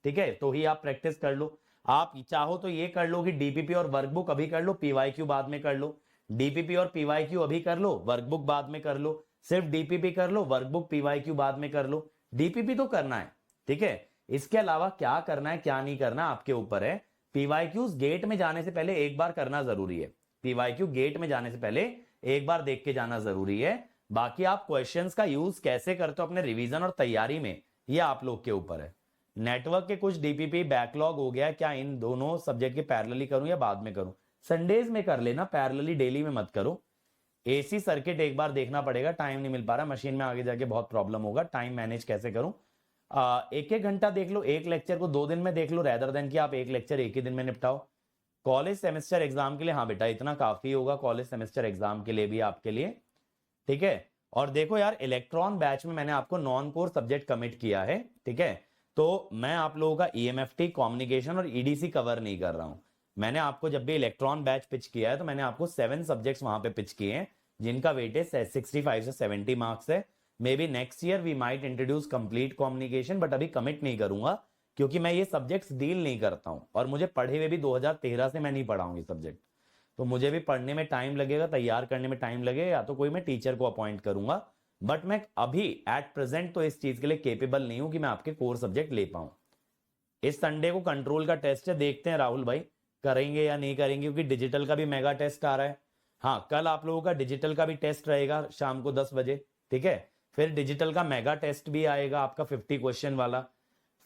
ठीक है, तो ही आप प्रैक्टिस कर लो। आप चाहो तो ये कर लो कि डीपीपी और वर्कबुक अभी कर लो, पीवाईक्यू बाद में कर लो। डीपीपी और पीवाईक्यू अभी कर लो, वर्कबुक बाद में कर लो। सिर्फ डीपीपी कर लो, वर्कबुक पीवाईक्यू बाद में कर लो। डीपीपी तो करना है, ठीक है। इसके अलावा क्या करना है क्या नहीं करना आपके ऊपर है। पीवाईक्यूज गेट में जाने से पहले एक बार करना जरूरी है। पीवाईक्यू गेट में जाने से पहले एक बार देख के जाना जरूरी है। बाकी आप क्वेश्चंस का यूज कैसे करते हो अपने रिवीजन और तैयारी में, ये आप लोग के ऊपर है। नेटवर्क के कुछ डीपीपी बैकलॉग हो गया, क्या इन दोनों सब्जेक्ट के पैरेलली करूं या बाद में करूं। संडेज में कर लेना, पैरेलली डेली में मत करो। एसी सर्किट एक बार देखना पड़ेगा, टाइम नहीं मिल पा रहा मशीन में, आगे जाके बहुत प्रॉब्लम होगा। टाइम मैनेज कैसे करूं। एक एक घंटा देख लो, एक लेक्चर को 2 दिन में देख लो, रेदर देन कि आप एक लेक्चर एक ही दिन में निपटाओ। कॉलेज सेमेस्टर एग्जाम के लिए, हाँ बेटा इतना काफी होगा कॉलेज सेमेस्टर एग्जाम के लिए भी आपके लिए, ठीक है। और देखो यार इलेक्ट्रॉन बैच में मैंने आपको नॉन कोर सब्जेक्ट कमिट किया है, ठीक है। तो मैं आप लोगों का ईएमएफटी, कम्युनिकेशन और ईडीसी कवर नहीं कर रहा हूं। मैंने आपको जब भी इलेक्ट्रॉन बैच पिच किया है तो मैंने आपको 7 सब्जेक्ट्स वहां पे पिच किए हैं, जिनका वेटेज 65 से 70 मार्क्स है। Maybe next year we might introduce complete communication, but अभी कमिट नहीं करूंगा क्योंकि मैं ये सब्जेक्ट्स डील नहीं करता हूं, और मुझे पढ़े हुए भी 2013 से मैं नहीं पढ़ा हूं ये सब्जेक्ट। तो मुझे भी पढ़ने में टाइम लगेगा, तैयार करने में टाइम लगेगा, या तो कोई मैं टीचर को अपॉइंट करूंगा। बट मैं अभी एट प्रेजेंट तो इस चीज के लिए केपेबल नहीं हूं कि मैं आपके कोर सब्जेक्ट ले पाऊं। इस संडे को कंट्रोल का टेस्ट है, देखते हैं राहुल भाई करेंगे या नहीं करेंगे, क्योंकि डिजिटल का भी मेगा टेस्ट आ रहा है। हाँ कल आप लोगों का डिजिटल का भी टेस्ट रहेगा शाम को 10 बजे, ठीक है। फिर डिजिटल का मेगा टेस्ट भी आएगा आपका 50 क्वेश्चन वाला।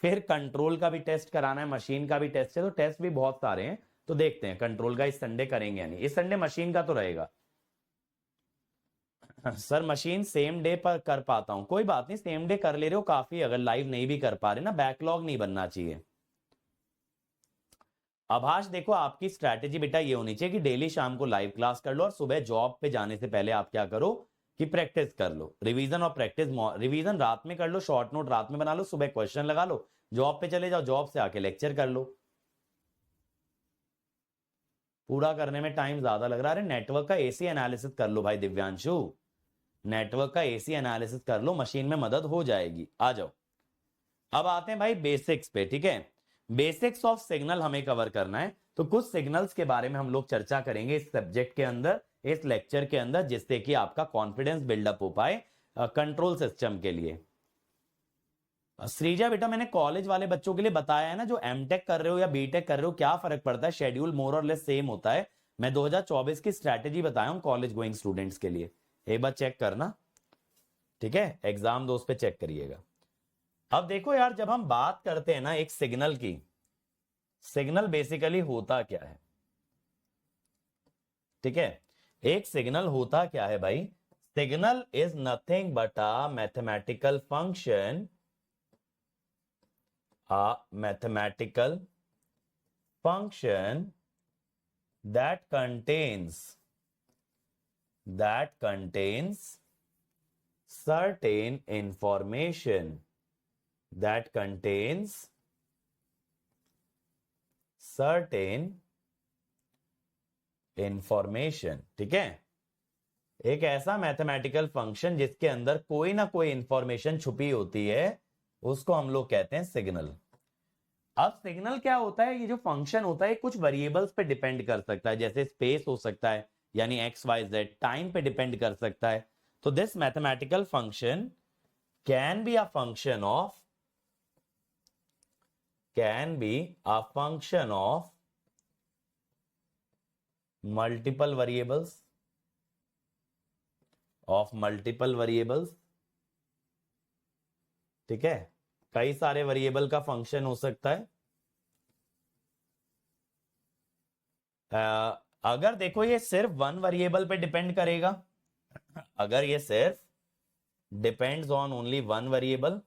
फिर कंट्रोल का भी टेस्ट कराना है, मशीन का भी टेस्ट है, तो टेस्ट भी बहुत सारे हैं। तो देखते हैं कंट्रोल का इस संडे करेंगे या नहीं। इस संडे मशीन का तो रहेगा। सर मशीन सेम डे पर कर पाता हूं, कोई बात नहीं, सेम डे कर ले रहे हो काफी। अगर लाइव नहीं भी कर पा रहे ना, बैकलॉग नहीं बनना चाहिए। आभाष देखो आपकी स्ट्रैटेजी बेटा ये होनी चाहिए कि डेली शाम को लाइव क्लास कर लो, और सुबह जॉब पे जाने से पहले आप क्या करो कि प्रैक्टिस कर लो। रिवीजन और प्रैक्टिस, रिवीजन रात में कर लो, शॉर्ट नोट रात में बना लो, सुबह क्वेश्चन लगा लो, जॉब पे चले जाओ, जॉब से आके लेक्चर कर लो। पूरा करने में टाइम ज्यादा लग रहा है। नेटवर्क का एसी एनालिसिस कर लो भाई दिव्यांशु, नेटवर्क का एसी एनालिसिस कर लो, मशीन में मदद हो जाएगी। आ जाओ, अब आते हैं भाई बेसिक्स पे, ठीक है। बेसिक्स ऑफ सिग्नल हमें कवर करना है, तो कुछ सिग्नल्स के बारे में हम लोग चर्चा करेंगे इस सब्जेक्ट के अंदर, इस लेक्चर के अंदर, जिससे कि आपका कॉन्फिडेंस बिल्डअप हो पाए कंट्रोल सिस्टम के लिए। श्रीजा बेटा मैंने कॉलेज वाले बच्चों के लिए बताया है ना, जो एमटेक कर रहे हो या बीटेक कर रहे हो क्या फर्क पड़ता है, शेड्यूल मोर और लेस सेम होता है। मैं 2024 की स्ट्रैटेजी बताया हूं कॉलेज गोइंग स्टूडेंट्स के लिए, एक बार चेक करना, ठीक है। एग्जाम दोस्त पे चेक करिएगा। अब देखो यार जब हम बात करते हैं ना एक सिग्नल की, सिग्नल बेसिकली होता क्या है, ठीक है। एक सिग्नल होता क्या है भाई, signal is nothing but a mathematical function, a mathematical function that contains certain information, that contains certain information, ठीक है। एक ऐसा मैथमेटिकल फंक्शन जिसके अंदर कोई ना कोई इंफॉर्मेशन छुपी होती है, उसको हम लोग कहते हैं सिग्नल। अब सिग्नल क्या होता है, ये जो फंक्शन होता है कुछ वेरिएबल्स पे डिपेंड कर सकता है, जैसे स्पेस हो सकता है यानी एक्स वाई जेड, टाइम पे डिपेंड कर सकता है। तो this mathematical function can be a function of multiple variables, ठीक है। कई सारे वेरिएबल का फंक्शन हो सकता है। अगर देखो ये सिर्फ वन वेरिएबल पे डिपेंड करेगा, अगर ये सिर्फ depends on only one variable,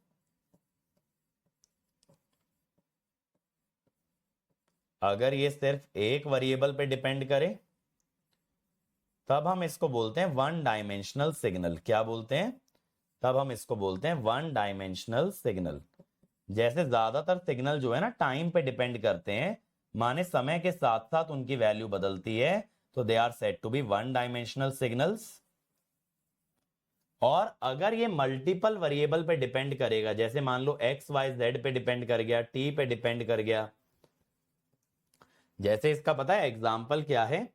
अगर ये सिर्फ एक वेरिएबल पे डिपेंड करे, तब हम इसको बोलते हैं वन डायमेंशनल सिग्नल। क्या बोलते हैं? तब हम इसको बोलते हैं वन डायमेंशनल सिग्नल। जैसे ज्यादातर सिग्नल जो है ना टाइम पे डिपेंड करते हैं, माने समय के साथ साथ उनकी वैल्यू बदलती है, तो they are said to be one dimensional signals. और अगर ये मल्टीपल वेरिएबल पे डिपेंड करेगा, जैसे मान लो एक्स वाई जेड पे डिपेंड कर गया, टी पे डिपेंड कर गया, जैसे इसका पता है एग्जाम्पल क्या है?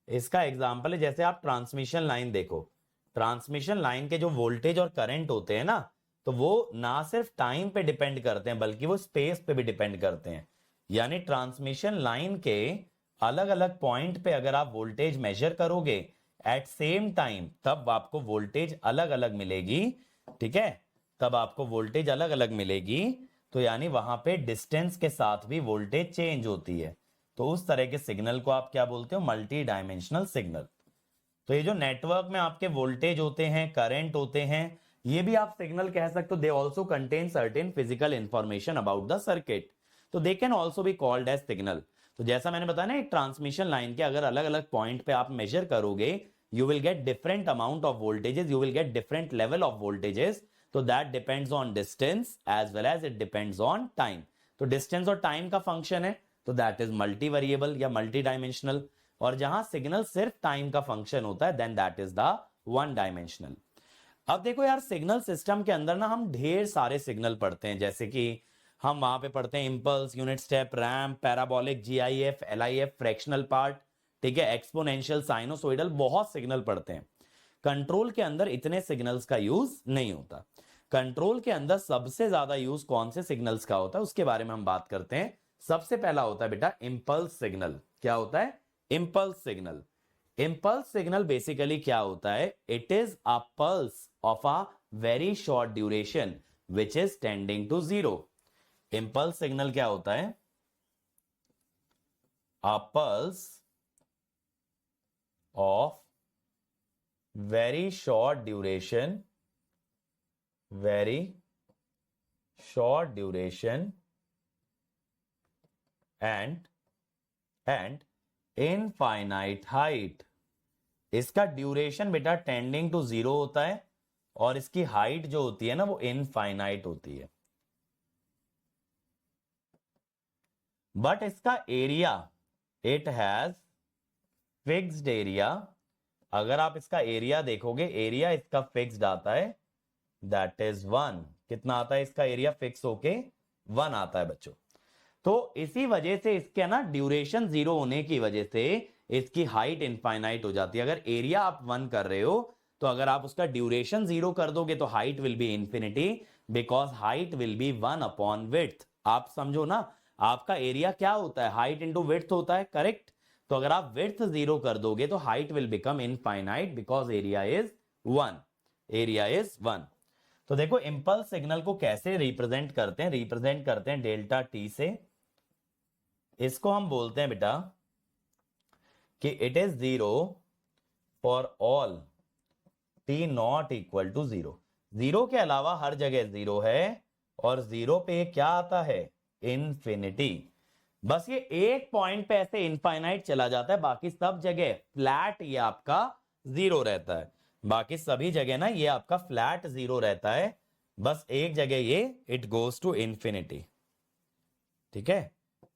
इसका एग्जाम्पल है जैसे आप ट्रांसमिशन लाइन देखो, ट्रांसमिशन लाइन के जो वोल्टेज और करंट होते हैं ना, तो वो ना सिर्फ टाइम पे डिपेंड करते हैं बल्कि वो स्पेस पे भी डिपेंड करते हैं। यानी ट्रांसमिशन लाइन के अलग अलग पॉइंट पे अगर आप वोल्टेज मेजर करोगे एट सेम टाइम, तब आपको वोल्टेज अलग अलग मिलेगी। ठीक है, तब आपको वोल्टेज अलग अलग मिलेगी। तो यानी वहां पे डिस्टेंस के साथ भी वोल्टेज चेंज होती है। तो उस तरह के सिग्नल को आप क्या बोलते हो? Multi dimensional signal. तो ये जो नेटवर्क में आपके वोल्टेज होते हैं, करंट होते हैं, ये भी आप सिग्नल कह सकते हो। They also contain certain physical information about the circuit, तो they can also be called as signal. तो जैसा मैंने बताया ना, एक ट्रांसमिशन लाइन के अगर अलग अलग पॉइंट पे आप मेजर करोगे, you will get different amount of voltages, you will get different level of voltages, तो that depends on distance as well as it depends on time। तो distance और time का function है, तो that is multi variable या multi dimensional। और जहां signal सिर्फ टाइम का फंक्शन होता है, then that is the one dimensional। अब देखो यार, सिग्नल सिस्टम के अंदर ना हम ढेर सारे सिग्नल पढ़ते हैं, जैसे कि हम वहां पे पढ़ते हैं impulse, unit step, ramp, parabolic, GIF, LIF, fractional part, ठीक है, एक्सपोनेंशियल, साइनोसोइडल, बहुत सिग्नल पढ़ते हैं। कंट्रोल के अंदर इतने सिग्नल्स का यूज नहीं होता। कंट्रोल के अंदर सबसे ज्यादा यूज कौन से सिग्नल्स का होता है, उसके बारे में हम बात करते हैं। सबसे पहला होता है बेटा इंपल्स सिग्नल। क्या होता है? Impulse signal. Impulse signal basically क्या होता है? It is a pulse of a very short duration which is tending to zero. Impulse signal क्या होता है? A pulse of very short duration, very short duration and infinite height। इसका duration बेटा tending to zero होता है और इसकी height जो होती है ना, वो इनफाइनाइट होती है। बट इसका area, it has fixed area. अगर आप इसका एरिया देखोगे, एरिया इसका फिक्स्ड आता है, दैट इज वन। कितना आता है इसका एरिया फिक्स होके? वन आता है बच्चों। तो इसी वजह से इसके ना ड्यूरेशन जीरो होने की वजह से इसकी हाइट इनफाइनाइट हो जाती है। अगर एरिया आप वन कर रहे हो, तो अगर आप उसका ड्यूरेशन जीरो कर दोगे तो height will be infinity, because height will be one upon width. आप समझो ना, आपका एरिया क्या होता है? हाइट इंटू विड्थ होता है, करेक्ट? तो अगर आप विड्थ जीरो कर दोगे तो height will become infinite, because area is one. Area is one. तो देखो इंपल्स सिग्नल को कैसे रिप्रेजेंट करते हैं? रिप्रेजेंट करते हैं डेल्टा टी से। इसको हम बोलते हैं बेटा कि it is zero for all t not equal to zero. Zero के अलावा हर जगह जीरो है, और जीरो पे क्या आता है? इन्फिनिटी। बस ये एक पॉइंट पे ऐसे इनफाइनाइट चला जाता है, बाकी सब जगह फ्लैट ये आपका जीरो रहता है। बाकी सभी जगह ना ये आपका फ्लैट जीरो रहता है, बस एक जगह ये इट गोज टू इन्फिनिटी। ठीक है,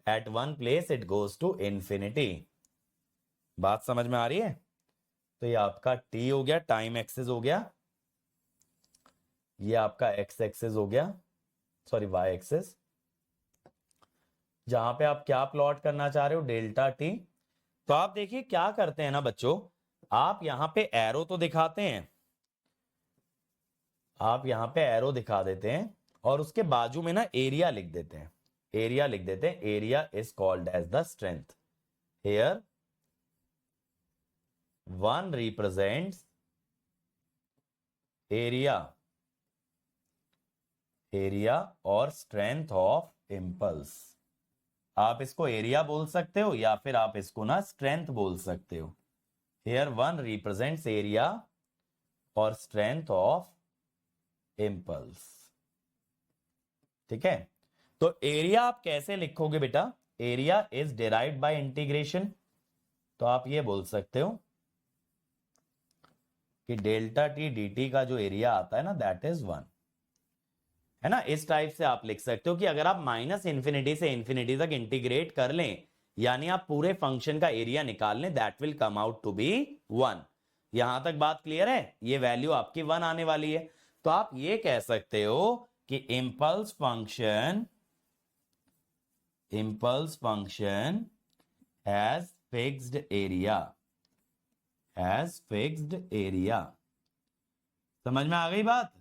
at one place it goes to infinity. बात समझ में आ रही है? तो ये आपका टी हो गया, टाइम एक्सिस हो गया, ये आपका एक्स एक्सिस हो गया, सॉरी वाई एक्सिस, जहां पे आप क्या प्लॉट करना चाह रहे हो? Delta T. तो आप देखिए क्या करते हैं ना बच्चों, आप यहां पे एरो तो दिखाते हैं, आप यहां पे एरो दिखा देते हैं और उसके बाजू में ना एरिया लिख देते हैं। एरिया लिख देते हैं, area is called as the strength. Here one represents area, area और स्ट्रेंथ ऑफ इम्पल्स। आप इसको एरिया बोल सकते हो या फिर आप इसको ना स्ट्रेंथ बोल सकते हो। हियर 1 रिप्रेजेंट्स एरिया और स्ट्रेंथ ऑफ इम्पल्स। ठीक है, तो एरिया आप कैसे लिखोगे बेटा? Area is derived bye integration. तो आप ये बोल सकते हो कि डेल्टा टी डी टी का जो एरिया आता है ना, दैट इज 1, है ना। इस टाइप से आप लिख सकते हो कि अगर आप माइनस इंफिनिटी से इंफिनिटी तक इंटीग्रेट कर लें, यानी आप पूरे फंक्शन का एरिया निकाल लें, that will come out to be 1। यहां तक बात क्लियर है? ये वैल्यू आपकी 1 आने वाली है। तो आप ये कह सकते हो कि impulse function has fixed area. समझ में आ गई बात?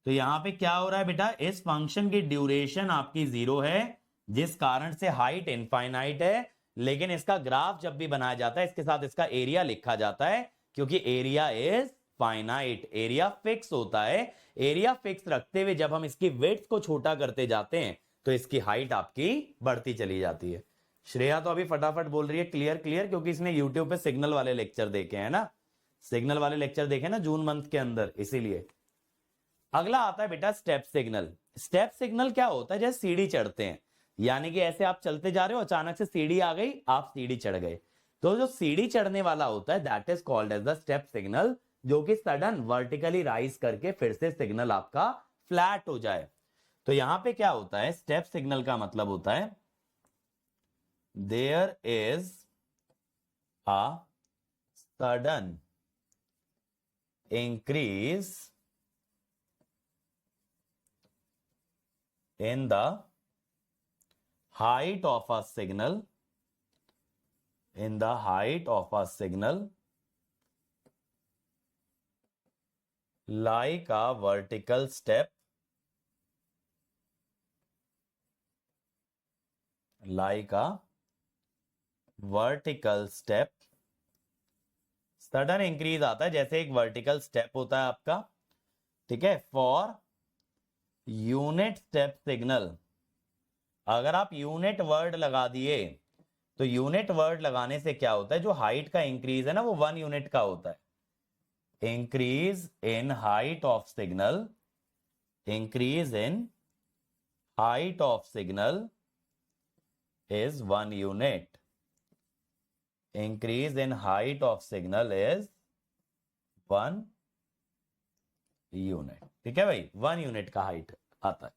तो यहां पे क्या हो रहा है बेटा? इस फंक्शन की ड्यूरेशन आपकी 0 है, जिस कारण से हाइट इनफाइनाइट है, लेकिन इसका ग्राफ जब भी बनाया जाता है इसके साथ इसका एरिया लिखा जाता है, क्योंकि area is finite, area fix होता है। एरिया फिक्स रखते हुए जब हम इसकी विड्थ को छोटा करते जाते हैं तो इसकी हाइट आपकी बढ़ती चली जाती है। श्रेया तो अभी फटाफट बोल रही है क्लियर क्लियर, क्योंकि इसने यूट्यूब पे सिग्नल वाले लेक्चर देखे हैं ना, सिग्नल वाले लेक्चर देखे ना जून मंथ के अंदर, इसीलिए। अगला आता है बेटा स्टेप सिग्नल। स्टेप सिग्नल क्या होता है? जैसे सीढ़ी चढ़ते हैं, यानी कि ऐसे आप चलते जा रहे हो, अचानक से सीढ़ी आ गई, आप सीढ़ी चढ़ गए, तो जो सीढ़ी चढ़ने वाला होता है that is called as the step signal, जो कि सडन वर्टिकली राइज करके फिर से सिग्नल आपका फ्लैट हो जाए। तो यहां पे क्या होता है? स्टेप सिग्नल का मतलब होता है there is a sudden increase in the height of a signal, like a vertical step, sudden increase आता है जैसे एक वर्टिकल स्टेप होता है आपका, ठीक है। फॉर यूनिट स्टेप सिग्नल, अगर आप यूनिट वर्ड लगा दिए तो यूनिट वर्ड लगाने से क्या होता है? जो हाइट का इंक्रीज है ना वो 1 यूनिट का होता है। Increase in height of signal, is 1 unit. Increase in height of signal is 1 unit. ठीक है भाई, 1 यूनिट का हाइट आता है।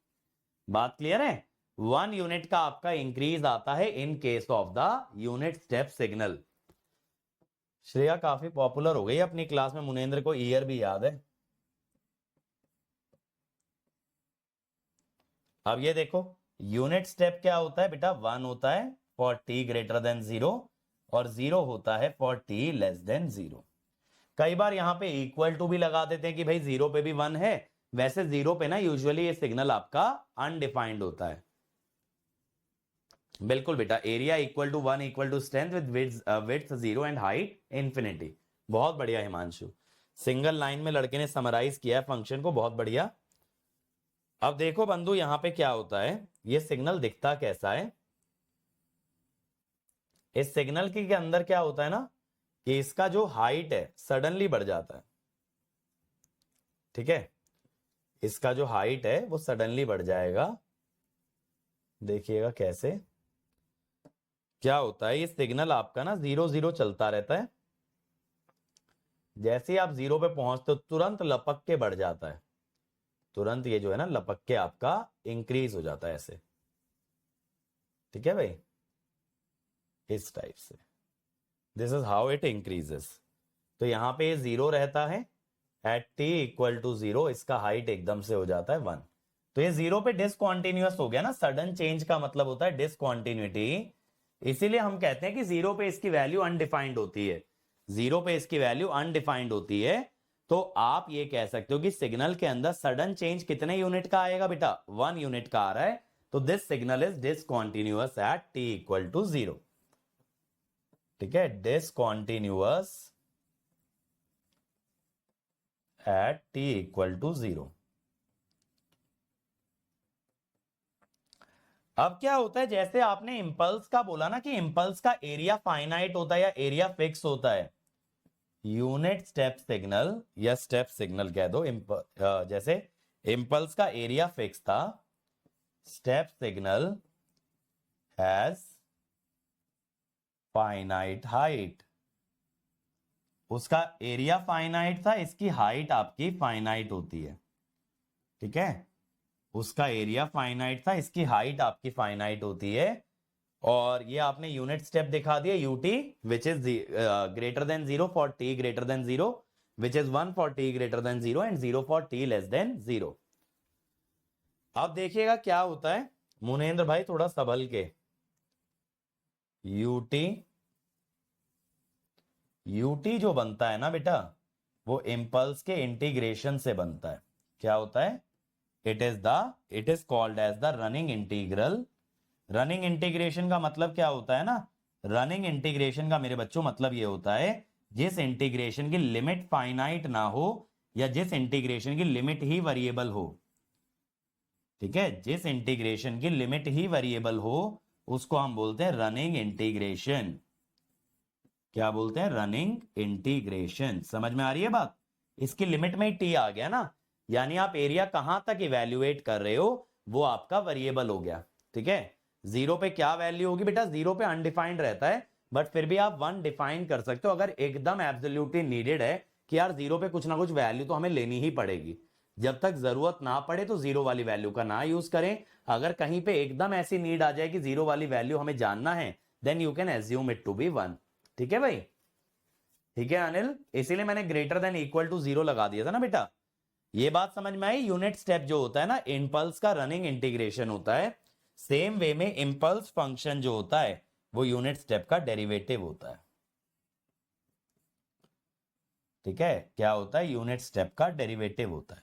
बात क्लियर है? 1 यूनिट का आपका इंक्रीज आता है in case of the unit step signal. Shreya काफी पॉपुलर हो गई अपनी क्लास में, मुनेंद्र को ईयर भी याद है। अब ये देखो, यूनिट स्टेप क्या होता है बेटा? 1 होता है फॉर t ग्रेटर देन 0 और 0 होता है फॉर t लेस देन 0। कई बार यहां पे इक्वल टू भी लगा देते हैं कि भाई 0 पे भी 1 है। वैसे 0 पे ना यूजुअली ये सिग्नल आपका अनडिफाइंड होता है। बिल्कुल बेटा, area equal to 1 equal to strength with width 0 and height infinity. बहुत बढ़िया हिमांशु, सिंगल लाइन में लड़के ने समराइज किया है फंक्शन को, बहुत बढ़िया। अब देखो बंधु, यहां पे क्या होता है, ये सिग्नल दिखता कैसा है? इस सिग्नल के अंदर क्या होता है ना कि इसका जो हाइट है सडनली बढ़ जाता है। ठीक है, इसका जो हाइट है वो सडनली बढ़ जाएगा। देखिएगा कैसे क्या होता है। ये सिग्नल आपका ना 0 0 चलता रहता है, जैसे ही आप 0 पे पहुंचते हो तुरंत लपक के बढ़ जाता है, तुरंत ये जो है ना लपक के आपका इंक्रीज हो जाता है ऐसे। ठीक है भाई, इस टाइप से, this is how it increases. तो यहां पे 0 रहता है, एट t इक्वल टू 0 इसका हाइट एकदम से हो जाता है 1। तो ये 0 पे डिसकॉन्टिन्यूअस हो गया ना, सडन चेंज का मतलब होता है डिसकॉन्टिन्यूटी। इसीलिए हम कहते हैं कि 0 पे इसकी वैल्यू अनडिफाइंड होती है, 0 पे इसकी वैल्यू अनडिफाइंड होती है। तो आप ये कह सकते हो कि सिग्नल के अंदर सडन चेंज कितने यूनिट का आएगा बेटा? 1 यूनिट का आ रहा है। तो this signal is discontinuous at t equal to 0। ठीक है, discontinuous at t equal to 0। अब क्या होता है, जैसे आपने इंपल्स का बोला ना कि इंपल्स का एरिया फाइनाइट होता है या एरिया फिक्स होता है, यूनिट स्टेप सिग्नल या स्टेप सिग्नल कह दो, जैसे इंपल्स का एरिया फिक्स था, step signal has finite height, उसका एरिया फाइनाइट था, इसकी हाइट आपकी फाइनाइट होती है, ठीक है, उसका एरिया फाइनाइट था, इसकी हाइट आपकी फाइनाइट होती है, और ये आपने यूनिट स्टेप दिखा दिया UT which is greater than 0 for T greater than 0, which is 1 for T greater than 0 and 0 for T less than 0। अब देखिएगा क्या होता है, मुनेंद्र भाई थोड़ा संभल के, यूटी जो बनता है ना बेटा, वो इंपल्स के इंटीग्रेशन से बनता है। क्या होता है, it is called as the running integral. Running integration का मतलब क्या होता है ना, रनिंग इंटीग्रेशन का मेरे बच्चों मतलब ये होता है जिस इंटीग्रेशन की लिमिट फाइनाइट ना हो या जिस इंटीग्रेशन की लिमिट ही वेरिएबल हो, ठीक है, जिस इंटीग्रेशन की लिमिट ही वेरिएबल हो उसको हम बोलते हैं रनिंग इंटीग्रेशन। क्या बोलते हैं, रनिंग इंटीग्रेशन। समझ में आ रही है बात, इसकी लिमिट में ही टी आ गया ना, यानी आप एरिया कहां तक इवेल्युएट कर रहे हो वो आपका वेरिएबल हो गया, ठीक है। जीरो पे क्या वैल्यू होगी बेटा, जीरो पे अनडिफाइंड रहता है, बट फिर भी आप वन डिफाइन कर सकते हो अगर एकदम एब्सोल्युटली नीडेड है कि यार जीरो पे कुछ ना कुछ वैल्यू तो हमें लेनी ही पड़ेगी। जब तक जरूरत ना पड़े तो जीरो वाली वैल्यू का ना यूज करें। अगर कहीं पे एकदम ऐसी नीड आ जाए कि जीरो वाली वैल्यू हमें जानना है, then you can assume it to be one. ठीक है भाई, ठीक है अनिल, इसीलिए मैंने greater than equal to zero लगा दिया था ना बेटा। ये बात समझ में आई, यूनिट स्टेप जो होता है ना इंपल्स का रनिंग इंटीग्रेशन होता है, सेम वे में इंपल्स फंक्शन जो होता है वो यूनिट स्टेप का डेरिवेटिव होता है। ठीक है, क्या होता है, यूनिट स्टेप का डेरिवेटिव होता है।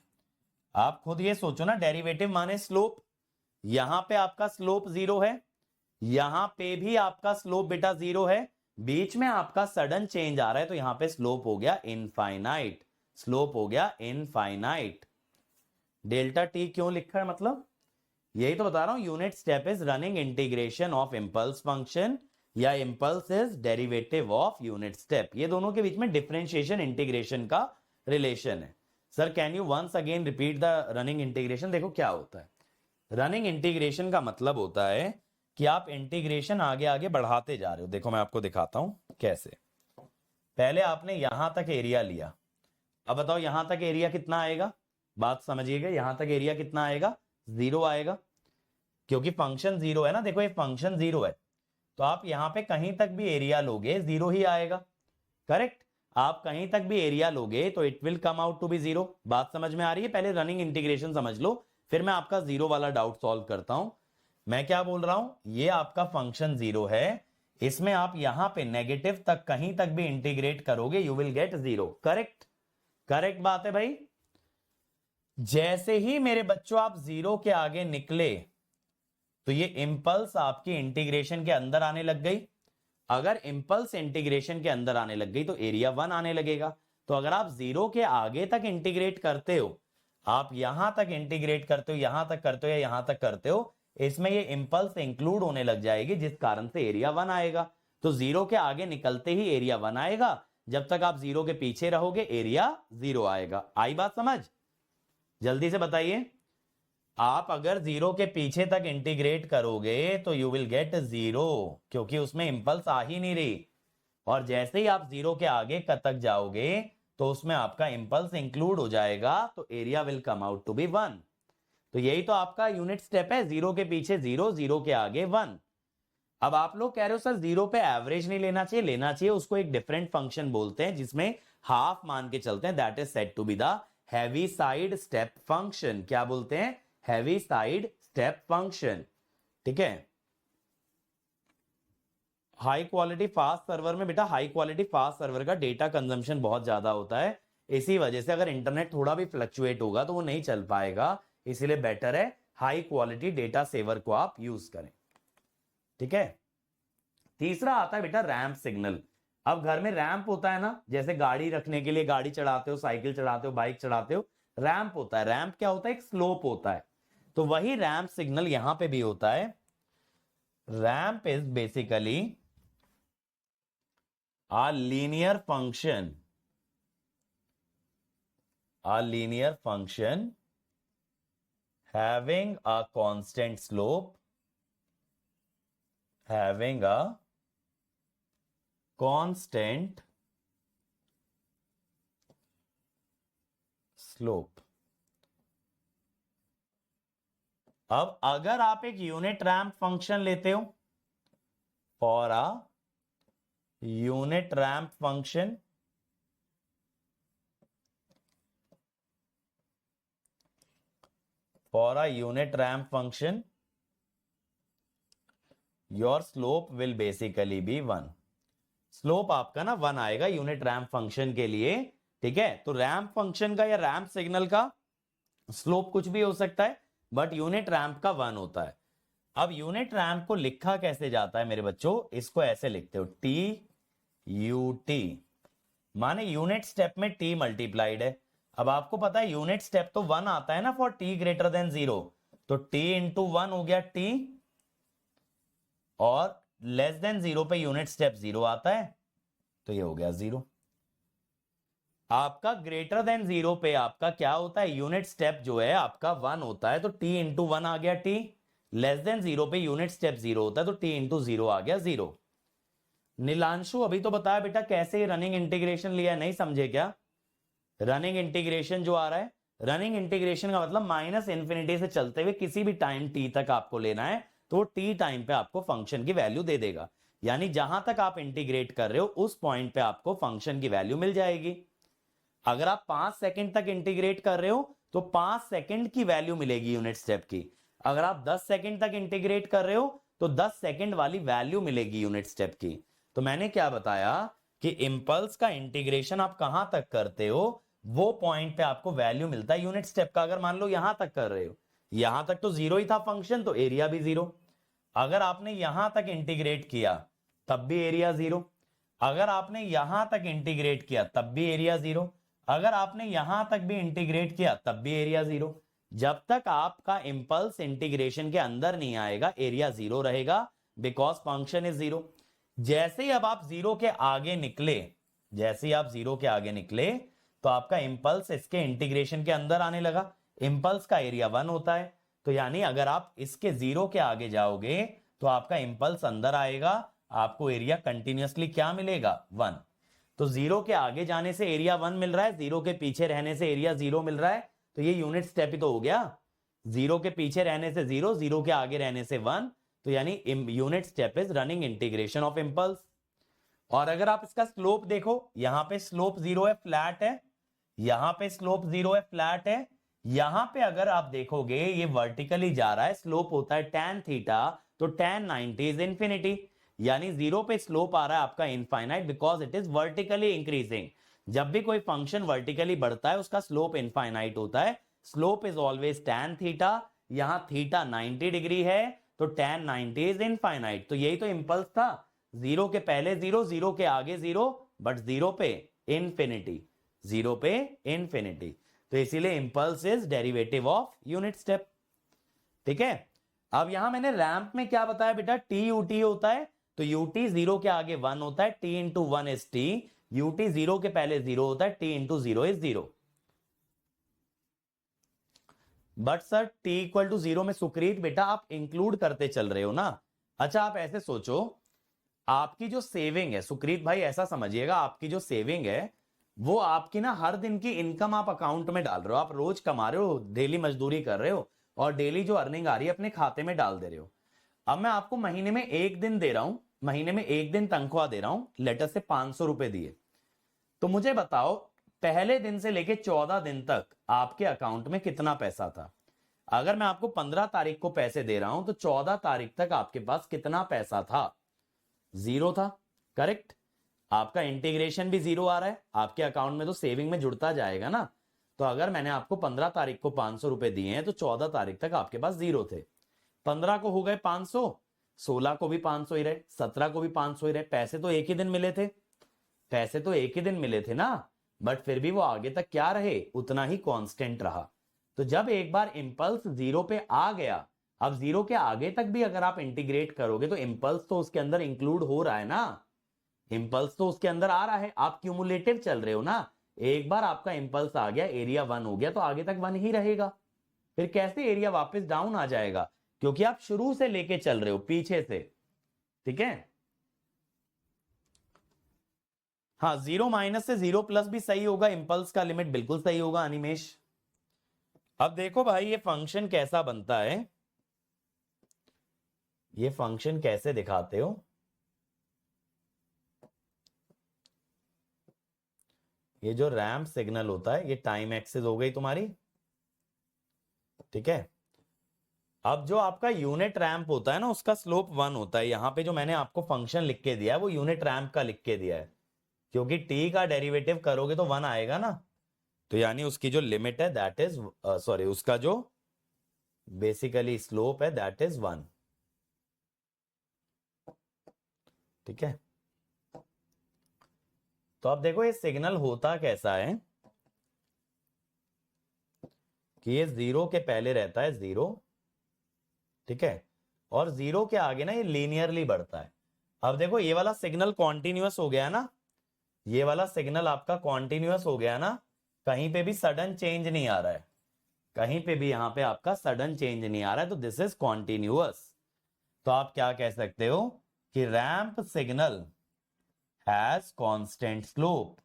आप खुद ये सोचो ना, डेरिवेटिव माने स्लोप, यहां पे आपका स्लोप जीरो है, यहां पे भी आपका स्लोप बेटा जीरो है, बीच में आपका सडन चेंज आ रहा है तो यहां पे स्लोप हो गया इनफाइनाइट, स्लोप हो गया इनफाइनाइट। डेल्टा टी क्यों लिखा है, मतलब यही तो बता रहा हूं, unit step is running integration of impulse function या impulse is derivative of unit step. ये दोनों के बीच में डिफरेंशिएशन इंटीग्रेशन का रिलेशन है। Sir can you once again repeat the running integration. देखो क्या होता है, रनिंग इंटीग्रेशन का मतलब होता है कि आप इंटीग्रेशन आगे आगे बढ़ाते जा रहे हो। देखो मैं आपको दिखाता हूं कैसे। पहले आपने यहां तक एरिया लिया, अब बताओ यहां तक एरिया कितना आएगा, बात समझिएगा, यहां तक एरिया कितना आएगा, जीरो आएगा, क्योंकि फंक्शन जीरो है ना। देखो ये फंक्शन जीरो है तो आप यहां पे कहीं तक भी एरिया लोगे जीरो ही आएगा, करेक्ट। आप कहीं तक भी एरिया लोगे तो it will come out to be zero. बात समझ में आ रही है, पहले रनिंग इंटीग्रेशन समझ लो, फिर मैं आपका जीरो वाला डाउट सॉल्व करता हूं। मैं क्या बोल रहा हूं, ये आपका फंक्शन जीरो है, इसमें आप यहां पे नेगेटिव तक कहीं तक भी इंटीग्रेट करोगे you will get zero, correct. Correct बात है भाई। जैसे ही मेरे बच्चों आप जीरो के आगे निकले तो ये इंपल्स आपकी इंटीग्रेशन के अंदर आने लग गई। अगर इंपल्स इंटीग्रेशन के अंदर आने लग गई तो एरिया वन आने लगेगा। तो अगर आप जीरो के आगे तक इंटीग्रेट करते हो, आप यहां तक इंटीग्रेट करते हो, यहां तक करते हो या यहां तक करते हो, इसमें ये इंपल्स इंक्लूड होने लग जाएगी जिस कारण से एरिया वन आएगा। तो जीरो के आगे निकलते ही एरिया वन आएगा, जब तक आप जीरो के पीछे रहोगे एरिया जीरो आएगा। आई बात समझ, जल्दी से बताइए। आप अगर जीरो के पीछे तक इंटीग्रेट करोगे तो यू विल गेट जीरो, क्योंकि उसमें इंपल्स आ ही नहीं रही। और जैसे ही आप जीरो के आगे तक जाओगे तो उसमें आपका इंपल्स इंक्लूड हो जाएगा, तो area will come out to be one. तो यही तो आपका यूनिट स्टेप है, जीरो के पीछे जीरो, जीरो के आगे वन। अब आप लोग कह रहे हो सर जीरो पे एवरेज नहीं लेना चाहिए, लेना चाहिए, उसको एक डिफरेंट फंक्शन बोलते हैं जिसमें हाफ मान के चलते हैं, that is said to be the Heaviside step function. क्या बोलते हैं, हैवी साइड स्टेप फंक्शन। ठीक है, हाई क्वालिटी फास्ट सर्वर में बेटा, हाई क्वालिटी फास्ट सर्वर का डेटा कंजम्पशन बहुत ज्यादा होता है, इसी वजह से अगर इंटरनेट थोड़ा भी फ्लक्चुएट होगा तो वो नहीं चल पाएगा, इसीलिए बेटर है हाई क्वालिटी डेटा सेवर को आप यूज करें। ठीक है, तीसरा आता है बेटा रैंप सिग्नल। अब घर में रैंप होता है ना, जैसे गाड़ी रखने के लिए गाड़ी चढ़ाते हो, साइकिल चढ़ाते हो, बाइक चढ़ाते हो, रैंप होता है। रैंप क्या होता है, एक स्लोप होता है। तो वही रैंप सिग्नल यहां पे भी होता है। Ramp is basically a linear function having a constant slope, अब अगर आप एक यूनिट रैंप फंक्शन लेते हो, for a unit ramp function, your slope will basically be 1। Slope आपका ना 1 आएगा यूनिट रैंप फंक्शन के लिए, ठीक है। तो रैंप फंक्शन का या रैंप सिग्नल का स्लोप कुछ भी हो सकता है, बट यूनिट रैंप का 1 होता है। अब यूनिट रैंप को लिखा कैसे जाता है मेरे बच्चों, इसको ऐसे लिखते हो टी यू टी, माने यूनिट स्टेप में टी मल्टीप्लाइड है। अब आपको पता है यूनिट स्टेप तो 1 आता है ना फॉर टी ग्रेटर देन 0, तो टी इंटू 1 हो गया टी, और लेस देन 0 पे यूनिट स्टेप 0 आता है, तो ये हो गया 0। आपका ग्रेटर देन 0 पे आपका क्या होता है, यूनिट स्टेप जो है आपका 1 होता है, तो टी इंटू 1 आ गया टी। लेस देन 0 पे यूनिट स्टेप 0 होता है, तो टी इंटू 0 आ गया 0। नीलांशु अभी तो बताया बेटा कैसे रनिंग इंटीग्रेशन लिया, नहीं समझे क्या? रनिंग इंटीग्रेशन जो आ रहा है, रनिंग इंटीग्रेशन का मतलब माइनस इंफिनिटी से चलते हुए किसी भी टाइम टी तक आपको लेना है, तो टी टाइम पे आपको फंक्शन की वैल्यू दे देगा। यानी जहां तक आप इंटीग्रेट कर रहे हो उस पॉइंट पे आपको फंक्शन की वैल्यू मिल जाएगी। अगर आप 5 सेकंड तक इंटीग्रेट कर रहे हो तो 5 सेकंड की वैल्यू मिलेगी यूनिट स्टेप की। अगर आप 10 सेकंड तक इंटीग्रेट कर रहे हो तो 10 सेकंड वाली वैल्यू मिलेगी यूनिट स्टेप की। तो मैंने क्या बताया कि इंपल्स का इंटीग्रेशन आप कहां तक करते हो, वो पॉइंट पे आपको वैल्यू मिलता है यूनिट स्टेप का। अगर मान लो यहां तक कर रहे हो, यहां तक तो 0 ही था फंक्शन, तो एरिया भी 0। अगर आपने यहां तक इंटीग्रेट किया तब भी एरिया 0। अगर आपने यहां तक इंटीग्रेट किया तब भी एरिया 0। अगर आपने यहां तक भी इंटीग्रेट किया तब भी एरिया 0। जब तक आपका इंपल्स इंटीग्रेशन के अंदर नहीं आएगा एरिया 0 रहेगा, बिकॉज फंक्शन इज 0। जैसे ही अब आप 0 के आगे निकले, तो आपका इंपल्स इसके इंटीग्रेशन के अंदर आने लगा। इंपल्स का एरिया 1 होता है, तो यानी अगर आप इसके 0 के आगे जाओगे तो आपका इंपल्स अंदर आएगा, आपको एरिया कंटिन्यूअसली क्या मिलेगा, 1। तो 0 के आगे जाने से एरिया 1 मिल रहा है, 0 के पीछे रहने से एरिया 0 मिल रहा है, तो ये यूनिट स्टेप ही तो हो गया। 0 के पीछे रहने से 0, 0 के आगे रहने से 1, तो यानी unit step is running integration of impulse. और अगर आप इसका स्लोप देखो, यहां पे स्लोप 0 है, फ्लैट है, यहां पे स्लोप 0 है, फ्लैट है, यहां पे अगर आप देखोगे ये वर्टिकली जा रहा है, स्लोप होता है tan थीटा, तो tan 90 इज इंफिनिटी। यानी 0 पे स्लोप आ रहा है आपका infinite, because it is vertically increasing. जब भी कोई फंक्शन वर्टिकली बढ़ता है उसका स्लोप इनफाइनाइट होता है। Slope is always tan theta, यहां थीटा 90 डिग्री है, तो tan 90 इज इनफाइनाइट। तो यही तो इंपल्स था, 0 के पहले 0, 0 के आगे 0, बट 0 पे इंफिनिटी, 0 पे इंफिनिटी। तो इसीलिए impulse is derivative of unit step, ठीक है। अब यहां मैंने रैंप में क्या बताया बेटा, टी यू टी होता है, तो यूटी 0 के आगे 1 होता है, t into 1 is t. U t 0 के पहले 0 होता है, t into 0 is 0। But sir t equal to 0 में सुक्रीत बेटा आप इंक्लूड करते चल रहे हो ना। अच्छा आप ऐसे सोचो, आपकी जो सेविंग है, सुक्रीत भाई ऐसा समझिएगा, आपकी जो सेविंग है वो आपकी ना हर दिन की इनकम आप अकाउंट में डाल रहे हो। आप रोज कमा रहे हो, डेली मजदूरी कर रहे हो, और डेली जो अर्निंग आ रही है अपने खाते में डाल दे रहे हो। अब मैं आपको महीने में एक दिन दे रहा हूं, महीने में एक दिन तनख्वाह दे रहा हूं, लेटर से 500 रुपए दिए, तो मुझे बताओ पहले दिन से लेके 14 दिन तक आपके अकाउंट में कितना पैसा था। अगर मैं आपको 15 तारीख को पैसे दे रहा हूं तो 14 तारीख तक आपके पास कितना पैसा था, 0 था, करेक्ट। आपका इंटीग्रेशन भी 0 आ रहा है, आपके अकाउंट में तो सेविंग में जुड़ता जाएगा ना। तो अगर मैंने आपको 15 तारीख को 500 रुपए दिए हैं तो 14 तारीख तक आपके पास 0 थे। 15 को हो गए 500, 16 को भी 500 ही रहे, 17 को भी 500 ही रहे। पैसे तो एक ही दिन मिले थे, पैसे तो एक ही दिन मिले थे ना, बट फिर भी वो आगे तक क्या रहे, उतना ही कांस्टेंट रहा। तो जब एक बार इंपल्स 0 पे आ गया अब 0 के आगे तक भी अगर आप इंटीग्रेट करोगे तो इंपल्स तो उसके अंदर इंक्लूड हो रहा है ना, इंपल्स तो उसके अंदर आ रहा है, आप क्यूमुलेटिव चल रहे हो ना। एक बार आपका इंपल्स आ गया, एरिया 1 हो गया, तो आगे तक 1 ही रहेगा। फिर कैसे एरिया वापस डाउन आ जाएगा? क्योंकि आप शुरू से लेके चल रहे हो पीछे से, ठीक है। हाँ, 0 माइनस से 0 प्लस भी सही होगा, इंपल्स का लिमिट बिल्कुल सही होगा अनिमेश। अब देखो भाई ये फंक्शन कैसा बनता है, ये फंक्शन कैसे दिखाते हो। ये जो रैंप सिग्नल होता है ये टाइम एक्सिस हो गई तुम्हारी, ठीक है। अब जो आपका यूनिट रैंप होता है ना उसका स्लोप 1 होता है। यहां पे जो मैंने आपको फंक्शन लिख के दिया है वो यूनिट रैंप का लिख के दिया है, क्योंकि t का डेरिवेटिव करोगे तो 1 आएगा ना, तो यानी उसकी जो लिमिट है दैट इज सॉरी उसका जो बेसिकली स्लोप है दैट इज 1, ठीक है। तो अब देखो ये सिग्नल होता कैसा है कि ये 0 के पहले रहता है 0, ठीक है, और 0 के आगे ना ये लीनियरली बढ़ता है। अब देखो ये वाला सिग्नल कॉन्टिन्यूअस हो गया ना, ये वाला सिग्नल आपका कॉन्टिन्यूअस हो गया ना, कहीं पे भी सडन चेंज नहीं आ रहा है, कहीं पे भी यहां पे आपका सडन चेंज नहीं आ रहा है, तो दिस इज कॉन्टिन्यूअस। तो आप क्या कह सकते हो कि ramp signal has constant slope.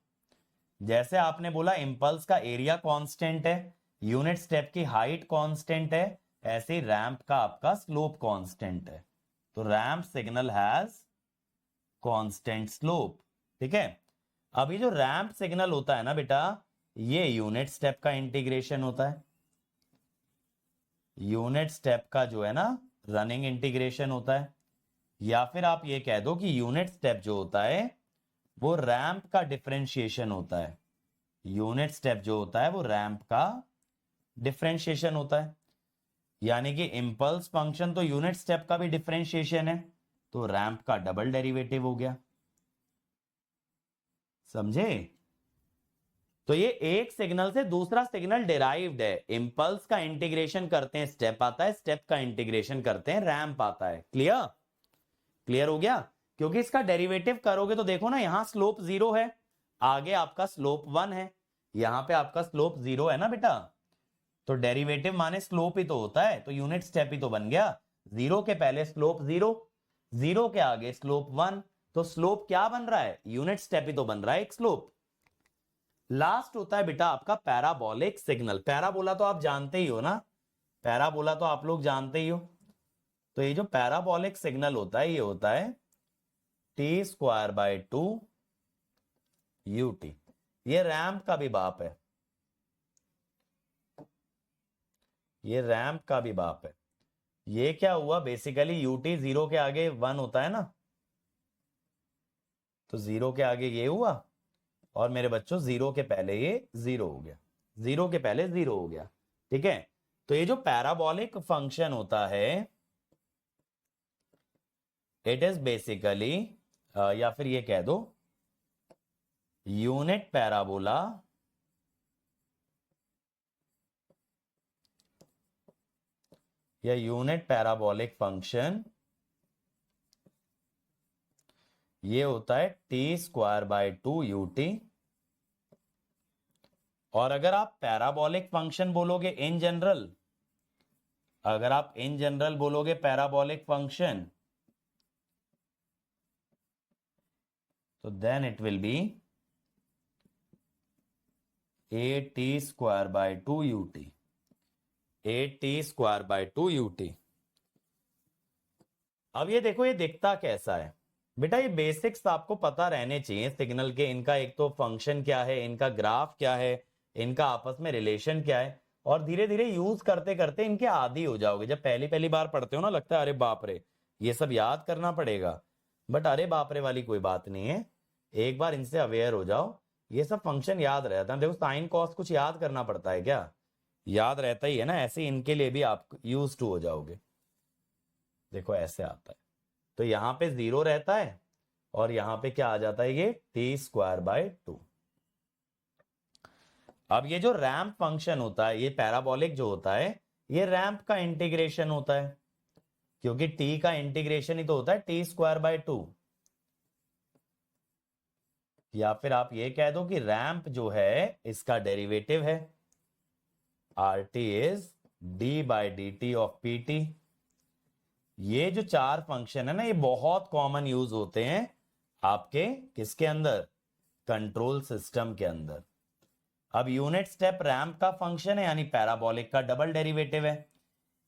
जैसे आपने बोला इंपल्स का एरिया कांस्टेंट है, यूनिट स्टेप की हाइट कांस्टेंट है, ऐसे ही रैंप का आपका स्लोप कांस्टेंट है। तो ramp signal has constant slope, ठीक है। अभी जो रैंप सिग्नल होता है ना बेटा, ये यूनिट स्टेप का इंटीग्रेशन होता है, यूनिट स्टेप का जो है ना रनिंग इंटीग्रेशन होता है, या फिर आप ये कह दो कि यूनिट स्टेप जो होता है वो रैंप का डिफरेंशिएशन होता है, यूनिट स्टेप जो होता है वो रैंप का डिफरेंशिएशन होता है। यानी कि इंपल्स फंक्शन तो यूनिट स्टेप का भी डिफरेंशिएशन है, तो रैंप का डबल डेरिवेटिव हो गया, समझे। तो ये एक सिग्नल से दूसरा सिग्नल डिराइव्ड है, इंपल्स का इंटीग्रेशन करते हैं स्टेप आता है, स्टेप का इंटीग्रेशन करते हैं रैंप आता है। क्लियर? क्लियर हो गया। क्योंकि इसका डेरिवेटिव करोगे तो देखो ना यहां स्लोप 0 है, आगे आपका स्लोप 1 है, यहां पे आपका स्लोप 0 है ना बेटा, तो डेरिवेटिव माने स्लोप ही तो होता है, तो यूनिट स्टेप ही तो बन गया। 0 के पहले स्लोप 0, 0 के आगे स्लोप 1, तो स्लोप क्या बन रहा है? यूनिट स्टेप ही तो बन रहा है एक स्लोप। लास्ट होता है बेटा आपका पैराबोलिक सिग्नल। पैराबोला तो आप जानते ही हो ना, पैराबोला तो आप लोग जानते ही हो। तो ये जो पैराबोलिक सिग्नल होता है ये होता है t²/2 ut, ये रैंप का भी बाप है, ये रैंप का भी बाप है। ये क्या हुआ बेसिकली, ut 0 के आगे 1 होता है ना, तो 0 के आगे ये हुआ, और मेरे बच्चों 0 के पहले ये 0 हो गया, 0 के पहले 0 हो गया, ठीक है। तो ये जो पैराबोलिक फंक्शन होता है इट इज बेसिकली या फिर ये कह दो यूनिट पैराबोला या यूनिट पैराबोलिक फंक्शन, ये होता है t²/2 ut। और अगर आप पैराबोलिक फंक्शन बोलोगे इन जनरल, अगर आप इन जनरल बोलोगे पैराबोलिक फंक्शन, तो then it will be at²/2 ut, at²/2 ut। अब ये देखो ये दिखता कैसा है बेटा, ये बेसिक्स आपको पता रहने चाहिए सिग्नल के। इनका एक तो फंक्शन क्या है, इनका ग्राफ क्या है, इनका आपस में रिलेशन क्या है, और धीरे धीरे यूज करते करते इनके आदी हो जाओगे। जब पहली पहली बार पढ़ते हो ना लगता है अरे बाप रे ये सब याद करना पड़ेगा, बट अरे बाप रे वाली कोई बात नहीं है, एक बार इनसे अवेयर हो जाओ, ये सब फंक्शन याद रहता है। देखो साइन कॉस कुछ याद करना पड़ता है क्या? याद रहता ही है ना, ऐसे इनके लिए भी आप यूज टू हो जाओगे। देखो ऐसे आता है, तो यहां पे 0 रहता है और यहां पे क्या आ जाता है ये t²/2। अब ये जो रैंप फंक्शन होता है, ये पैराबोलिक जो होता है, ये रैंप का इंटीग्रेशन होता है, क्योंकि टी का इंटीग्रेशन ही तो होता है टी स्क्वायर बाय 2। या फिर आप ये कह दो कि रैंप जो है इसका डेरिवेटिव है, R T is D by D T of P T. ये जो चार फंक्शन है ना, ये बहुत कॉमन यूज होते हैं आपके किसके अंदर, कंट्रोल सिस्टम के अंदर। अब यूनिट स्टेप रैंप का फंक्शन है, यानी पैराबोलिक का डबल डेरिवेटिव है।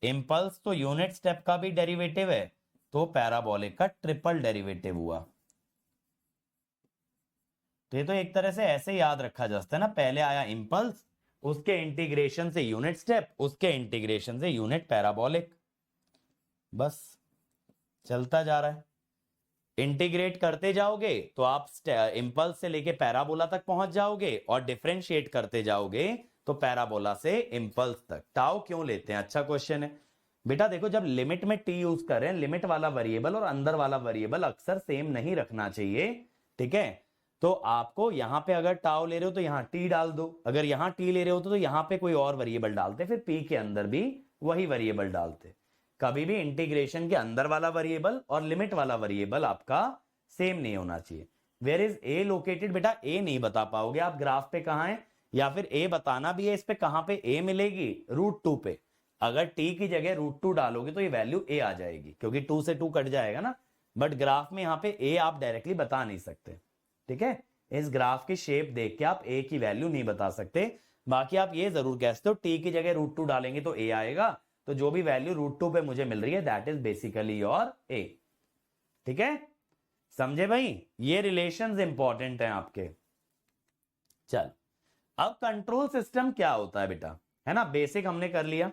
इंपल्स तो यूनिट स्टेप का भी डेरिवेटिव है, तो पैराबोलिक का ट्रिपल डेरिवेटिव हुआ। तो ये तो एक तरह से ऐसे याद रखा जा सकता है ना, पहले आया इंपल्स, उसके इंटीग्रेशन से यूनिट स्टेप, उसके इंटीग्रेशन से यूनिट पैराबोलिक, बस चलता जा रहा है। इंटीग्रेट करते जाओगे तो आप इंपल्स से लेके पैराबोला तक पहुंच जाओगे, और डिफरेंशिएट करते जाओगे तो पैराबोला से इंपल्स तक। टाउ क्यों लेते हैं, अच्छा क्वेश्चन है बेटा। देखो जब लिमिट में टी यूज कर रहे हैं, लिमिट वाला वेरिएबल और अंदर वाला वेरिएबल अक्सर सेम नहीं रखना चाहिए, ठीक है। तो आपको यहां पे अगर टाउ ले रहे हो तो यहां टी डाल दो, अगर यहां टी ले रहे हो तो यहां पे कोई और वेरिएबल डालते, फिर पी के अंदर भी वही वेरिएबल डालते। कभी भी इंटीग्रेशन के अंदर वाला वेरिएबल और लिमिट वाला वेरिएबल आपका सेम नहीं होना चाहिए। वेयर इज ए लोकेटेड, बेटा ए नहीं बता पाओगे आप ग्राफ पे कहां है, या फिर ए बताना भी है इस पे कहां पे ए मिलेगी, √2 पे। अगर टी की जगह √2 डालोगे तो ये वैल्यू ए आ जाएगी, क्योंकि 2 से 2 कट जाएगा ना। बट ग्राफ में यहां पे ए आप डायरेक्टली बता नहीं सकते, ठीक है। इस ग्राफ की शेप देख के आप ए की वैल्यू नहीं बता सकते। बाकी आप ये जरूर कह सकते हो टी की जगह √2 डालेंगे तो ए आएगा, तो जो भी वैल्यू √2 पे मुझे मिल रही है दैट इज बेसिकली योर ए, ठीक है। समझे भाई, ये रिलेशंस इंपॉर्टेंट हैं आपके। चल अब कंट्रोल सिस्टम क्या होता है बेटा, है ना, बेसिक हमने कर लिया।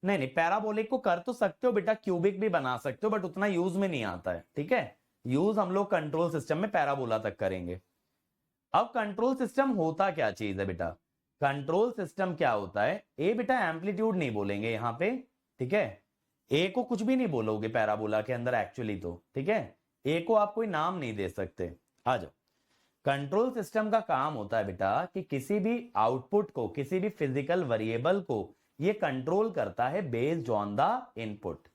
नहीं नहीं, पैराबोलिक को कर तो सकते हो बेटा, क्यूबिक भी बना सकते हो, बट उतना यूज में नहीं आता है, ठीक है। यूज हम लोग कंट्रोल सिस्टम में पैराबोला तक करेंगे। अब कंट्रोल सिस्टम होता क्या चीज है बेटा, कंट्रोल सिस्टम क्या होता है, ए बेटा एम्पलीट्यूड नहीं बोलेंगे यहां पे, ठीक है। ए को कुछ भी नहीं बोलोगे पैराबोला के अंदर एक्चुअली तो, ठीक है। ए को आप कोई नाम नहीं दे सकते। आ जाओ, कंट्रोल सिस्टम का काम होता है बेटा कि किसी भी आउटपुट को, किसी भी फिजिकल वेरिएबल को ये कंट्रोल करता है बेस्ड ऑन द इनपुट।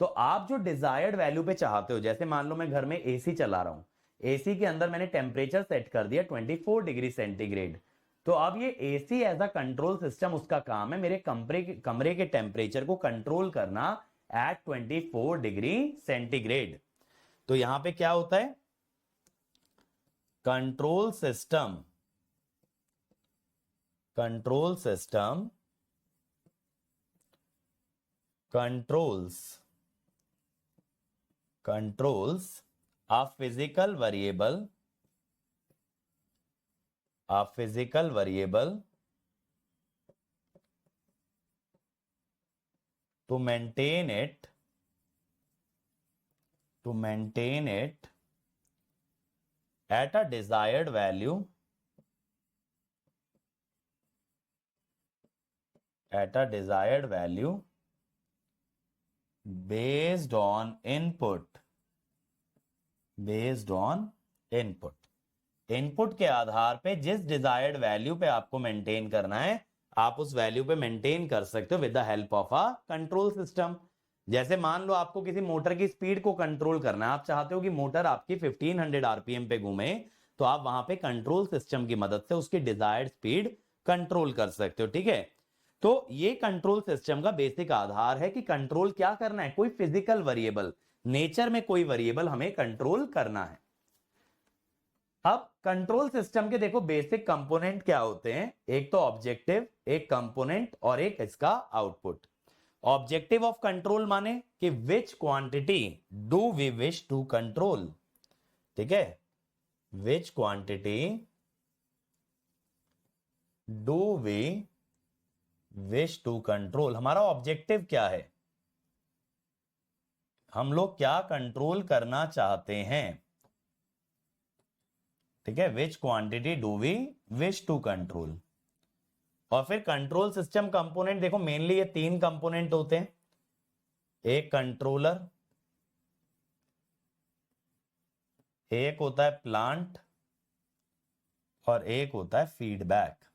तो आप जो डिजायर्ड वैल्यू पे चाहते हो, जैसे मान लो मैं घर में एसी चला रहा हूं, एसी के अंदर मैंने टेम्परेचर सेट कर दिया 24 डिग्री सेंटीग्रेड, तो अब ये AC as a control system, उसका काम है मेरे कमरे के टेम्परेचर को कंट्रोल करना एट 24 डिग्री सेंटीग्रेड। तो यहां पे क्या होता है, control system controls a physical variable to maintain it at a desired value based on input input के आधार पे जिस डिजायर्ड वैल्यू पे आपको मेंटेन करना है, आप उस वैल्यू पे मेंटेन कर सकते हो with the help of a control system. जैसे मान लो आपको किसी मोटर की स्पीड को कंट्रोल करना है, आप चाहते हो कि मोटर आपकी 1500 आरपीएम पे घूमे, तो आप वहां पे कंट्रोल सिस्टम की मदद से उसकी डिजायर्ड स्पीड कंट्रोल कर सकते हो, ठीक है। तो ये कंट्रोल सिस्टम का बेसिक आधार है कि कंट्रोल क्या करना है, कोई फिजिकल वेरिएबल, नेचर में कोई वेरिएबल हमें कंट्रोल करना है। अब कंट्रोल सिस्टम के देखो बेसिक कंपोनेंट क्या होते हैं, एक तो ऑब्जेक्टिव, एक कंपोनेंट, और एक इसका आउटपुट। ऑब्जेक्टिव ऑफ कंट्रोल माने कि which quantity do we wish to control, ठीक है, which quantity do we wish to control, हमारा ऑब्जेक्टिव क्या है, हम लोग क्या कंट्रोल करना चाहते हैं, ठीक है, which quantity do we wish to control. और फिर कंट्रोल सिस्टम कंपोनेंट देखो मेनली ये 3 कंपोनेंट होते हैं, एक कंट्रोलर, एक होता है प्लांट, और एक होता है फीडबैक,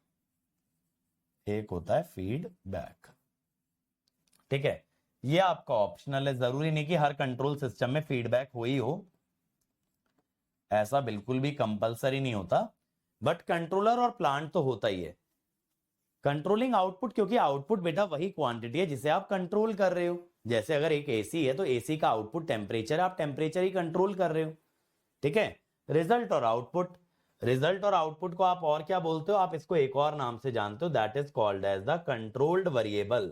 ठीक है। ये आपका ऑप्शनल है, जरूरी नहीं कि हर कंट्रोल सिस्टम में फीडबैक हो ही हो, ऐसा बिल्कुल भी कंपलसरी नहीं होता, बट कंट्रोलर और प्लांट तो होता ही है। कंट्रोलिंग आउटपुट, क्योंकि आउटपुट बेटा वही क्वांटिटी है जिसे आप कंट्रोल कर रहे हो। जैसे अगर एक एसी है तो एसी का आउटपुट टेम्परेचर, आप टेम्परेचर ही कंट्रोल कर रहे हो, ठीक है। रिजल्ट और आउटपुट, रिजल्ट और आउटपुट को आप और क्या बोलते हो, आप इसको एक और नाम से जानते हो, that is called as the controlled variable,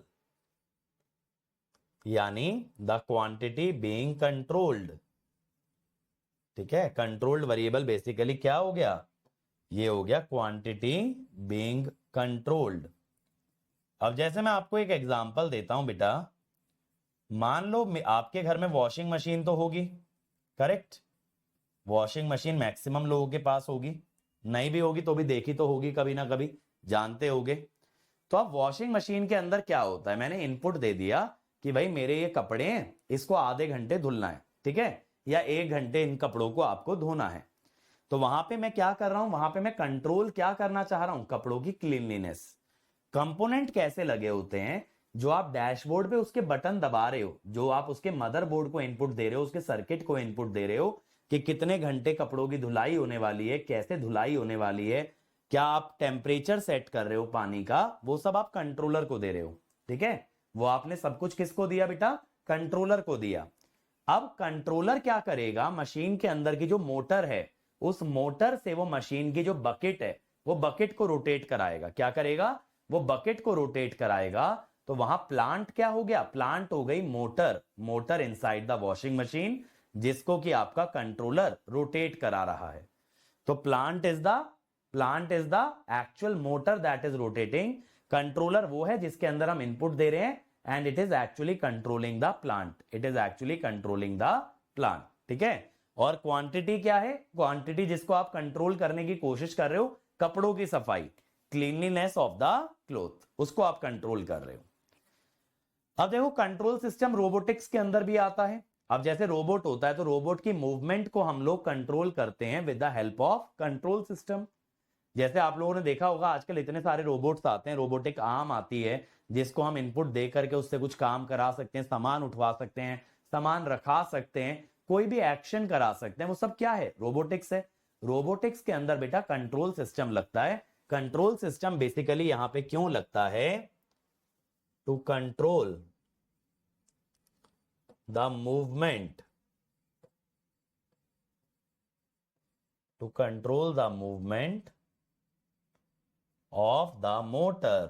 यानी द क्वांटिटी बीइंग कंट्रोल्ड, ठीक है। कंट्रोल्ड वेरिएबल बेसिकली क्या हो गया, ये हो गया क्वांटिटी बीइंग कंट्रोल्ड। अब जैसे मैं आपको एक एग्जांपल देता हूं बेटा, मान लो आपके घर में वॉशिंग मशीन तो होगी, करेक्ट। वॉशिंग मशीन मैक्सिमम लोगों के पास होगी, नहीं भी होगी तो भी देखी तो होगी कभी ना कभी, जानते होगे। तो अब वॉशिंग मशीन के अंदर क्या होता है, मैंने इनपुट दे दिया कि भाई मेरे ये कपड़े हैं, इसको आधे घंटे धुलना है, ठीक है, या 1 घंटे इन कपड़ों को आपको धोना है। तो वहां पे मैं क्या कर रहा हूं, वहां पे मैं कंट्रोल क्या करना चाह रहा हूं, कपड़ों की क्लीनलीनेस। कंपोनेंट कैसे लगे होते हैं, जो आप डैशबोर्ड पे उसके बटन दबा रहे हो, जो आप उसके मदरबोर्ड को इनपुट दे रहे हो, उसके सर्किट को इनपुट दे रहे हो कि कितने घंटे कपड़ों की धुलाई होने वाली है, कैसे धुलाई होने वाली है, क्या आप टेम्परेचर सेट कर रहे हो पानी का, वो सब आप कंट्रोलर को दे रहे हो, ठीक है। वो आपने सब कुछ किसको दिया बेटा, कंट्रोलर को दिया। अब कंट्रोलर क्या करेगा, मशीन के अंदर की जो मोटर है, उस मोटर से वो मशीन की जो बकेट है, वो बकेट को रोटेट कराएगा। क्या करेगा, वो बकेट को रोटेट कराएगा। तो वहां प्लांट क्या हो गया, प्लांट हो गई motor, motor inside the washing machine, जिसको कि आपका कंट्रोलर रोटेट करा रहा है। तो plant is the actual motor that is rotating, controller वो है जिसके अंदर हम इनपुट दे रहे हैं, and it is actually controlling the plant, it is actually controlling the plant, ठीक है। और क्वांटिटी क्या है, क्वांटिटी जिसको आप कंट्रोल करने की कोशिश कर रहे हो, कपड़ों की सफाई, क्लीनलीनेस ऑफ द क्लोथ, उसको आप कंट्रोल कर रहे हो। अब देखो कंट्रोल सिस्टम रोबोटिक्स के अंदर भी आता है। अब जैसे रोबोट होता है तो रोबोट की मूवमेंट को हम लोग कंट्रोल करते हैं with the help of control system. जैसे आप लोगों ने देखा होगा आजकल इतने सारे रोबोट्स आते हैं, रोबोटिक आर्म आती है जिसको हम इनपुट दे करके उससे कुछ काम करा सकते हैं, सामान उठवा सकते हैं, सामान रखा सकते हैं, कोई भी एक्शन करा सकते हैं, वो सब क्या है, रोबोटिक्स है। रोबोटिक्स के अंदर बेटा कंट्रोल सिस्टम लगता है। कंट्रोल सिस्टम बेसिकली यहां पे क्यों लगता है, to control the movement, to control the movement of the motor,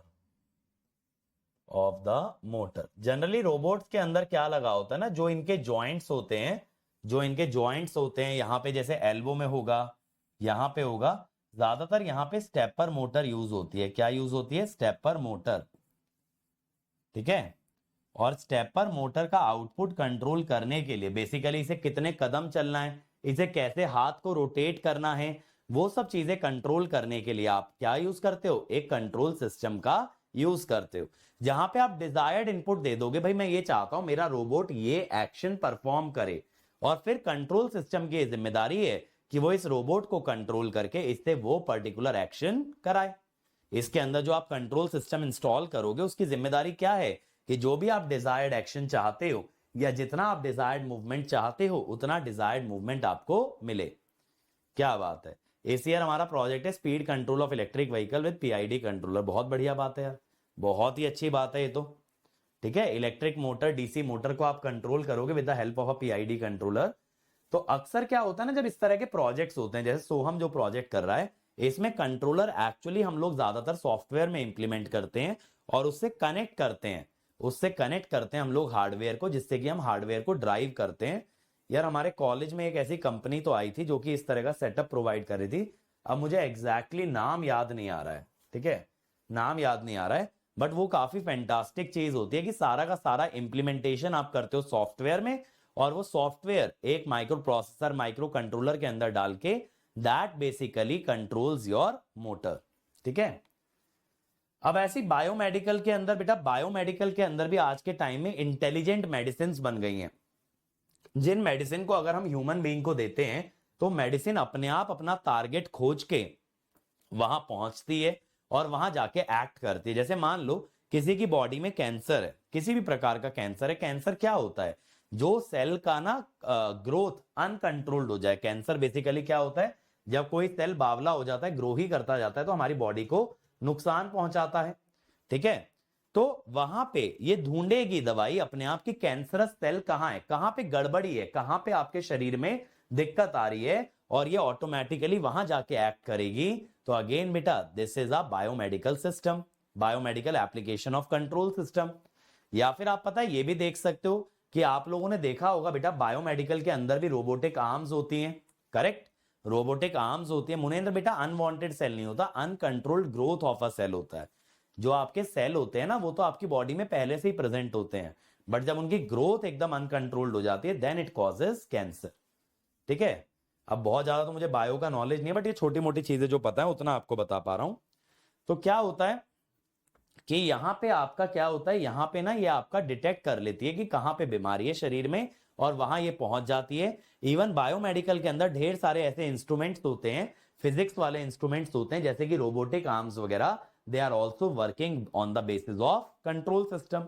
of the motor. Generally robots के अंदर क्या लगा होता है ना, जो इनके जॉइंट्स होते हैं, जो इनके जॉइंट्स होते हैं, यहां पे जैसे एल्बो में होगा, यहां पे होगा, ज्यादातर यहां पे स्टेपर मोटर यूज होती है। क्या यूज होती है, स्टेपर मोटर, ठीक है। और स्टेपर मोटर का आउटपुट कंट्रोल करने के लिए बेसिकली इसे कितने कदम चलना है, इसे कैसे हाथ को रोटेट करना है, वो सब चीजें कंट्रोल करने के लिए आप क्या यूज करते हो, एक कंट्रोल सिस्टम का यूज करते हो। जहां पे आप डिजायर्ड इनपुट दे दोगे, भाई मैं ये चाहता हूं मेरा रोबोट ये एक्शन परफॉर्म करे, और फिर कंट्रोल सिस्टम की जिम्मेदारी है कि वो इस रोबोट को कंट्रोल करके इससे वो पर्टिकुलर एक्शन कराए। इसके अंदर जो आप कंट्रोल सिस्टम इंस्टॉल करोगे उसकी जिम्मेदारी क्या है कि जो भी आप डिजायर्ड एक्शन चाहते हो या जितना आप डिजायर्ड मूवमेंट चाहते हो उतना डिजायर्ड मूवमेंट आपको मिले। क्या बात है। इस ईयर हमारा प्रोजेक्ट है speed control of electric vehicle with PID controller. बहुत बढ़िया बात है यार, बहुत ही अच्छी बात है ये तो, ठीक है। इलेक्ट्रिक मोटर, डीसी मोटर को आप कंट्रोल करोगे with the help of a PID controller. तो अक्सर क्या होता है ना, जब इस तरह के प्रोजेक्ट्स होते हैं, जैसे सोहम जो प्रोजेक्ट कर रहा है, इसमें कंट्रोलर एक्चुअली हम लोग ज्यादातर सॉफ्टवेयर में इंप्लीमेंट करते हैं और उससे कनेक्ट करते हैं, उससे कनेक्ट करते हैं हम लोग हार्डवेयर को, जिससे कि हम हार्डवेयर को ड्राइव करते हैं। यार हमारे कॉलेज में एक ऐसी कंपनी तो आई थी जो कि इस तरह का सेटअप प्रोवाइड कर रही थी। अब मुझे एग्जैक्टली नाम याद नहीं आ रहा है, ठीक है, नाम याद नहीं आ रहा है, बट वो काफी फैंटास्टिक चीज होती है कि सारा का सारा इंप्लीमेंटेशन आप करते हो सॉफ्टवेयर में, और वो सॉफ्टवेयर एक माइक्रो प्रोसेसर, माइक्रो कंट्रोलर के अंदर डाल के that basically controls your motor, ठीक है। अब ऐसी बायोमेडिकल के अंदर बेटा, बायोमेडिकल के अंदर भी आज के टाइम में इंटेलिजेंट मेडिसिन बन गई हैं, जिन मेडिसिन को अगर हम ह्यूमन बीइंग को देते हैं तो मेडिसिन अपने आप अपना टारगेट खोज के वहां पहुंचती है और वहां जाके एक्ट करती है। जैसे मान लो किसी की बॉडी में कैंसर है, किसी भी प्रकार का कैंसर है, कैंसर क्या होता है, जो सेल का ना ग्रोथ अनकंट्रोल्ड हो जाए। कैंसर बेसिकली क्या होता है, जब कोई सेल बावला हो जाता है, ग्रो ही करता जाता है, तो हमारी बॉडी को नुकसान पहुंचाता है। ठीक है, तो वहां पे ये ढूंढेगी दवाई अपने आप की कैंसरस सेल कहां है, कहां पे गड़बड़ी है, कहां पे आपके शरीर में दिक्कत आ रही है, और ये ऑटोमेटिकली वहां जाके एक्ट करेगी। तो अगेन बेटा this is a biomedical system, biomedical application of control system. या फिर आप पता है ये भी देख सकते हो कि आप लोगों ने देखा होगा बेटा बायोमेडिकल के अंदर भी रोबोटिक आर्म्स होती हैं, करेक्ट, रोबोटिक आर्म्स होती है। मुनेंद्र बेटा अनवांटेड सेल नहीं होता, uncontrolled growth of a cell होता है। जो आपके सेल होते हैं ना वो तो आपकी बॉडी में पहले से ही प्रेजेंट होते हैं, बट जब उनकी ग्रोथ एकदम अनकंट्रोल्ड हो जाती है देन इट कॉजेस कैंसर। ठीक है, अब बहुत ज्यादा तो मुझे बायो का नॉलेज नहीं है, बट ये छोटी मोटी चीजें जो पता है उतना आपको बता पा रहा हूं। तो क्या होता है कि यहां पे आपका क्या होता है, यहां पे ना ये आपका डिटेक्ट कर लेती है कि कहां पे बीमारी है शरीर में, और वहां ये पहुंच जाती है। इवन बायोमेडिकल के अंदर ढेर सारे ऐसे इंस्ट्रूमेंट्स होते हैं, फिजिक्स वाले इंस्ट्रूमेंट्स होते हैं, जैसे कि रोबोटिक आर्म्स वगैरह, they are also working on the basis of control system.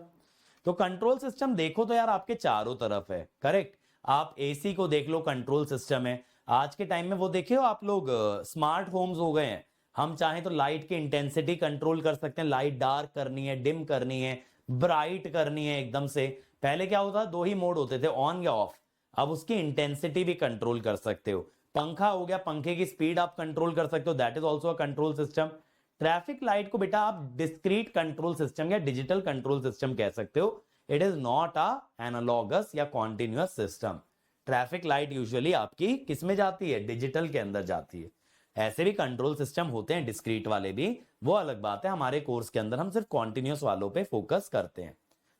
तो कंट्रोल सिस्टम देखो तो यार आपके चारों तरफ है, करेक्ट। आप एसी को देख लो, कंट्रोल सिस्टम है। आज के टाइम में वो देखे हो आप लोग, स्मार्ट होम्स हो गए हैं, हम चाहें तो लाइट की इंटेंसिटी कंट्रोल कर सकते हैं, लाइट डार्क करनी है, डिम करनी है, ब्राइट करनी है एकदम से। पहले क्या होता, दो ही मोड होते थे, ऑन या ऑफ, अब उसकी इंटेंसिटी भी कंट्रोल कर सकते हो। पंखा हो गया, पंखे की स्पीड आप कंट्रोल कर सकते हो, that is also a control system. Traffic light को बेटा आप डिस्क्रीट कंट्रोल सिस्टम या डिजिटल कंट्रोल सिस्टम कह सकते हो। It is not a analogous or continuous system. Traffic light usually आपकी किस में जाती है, डिजिटल के अंदर जाती है। ऐसे भी कंट्रोल सिस्टम होते हैं डिस्क्रीट वाले भी, वो अलग बात है। हमारे कोर्स के अंदर हम सिर्फ कॉन्टिन्यूअस वालों पे फोकस करते हैं।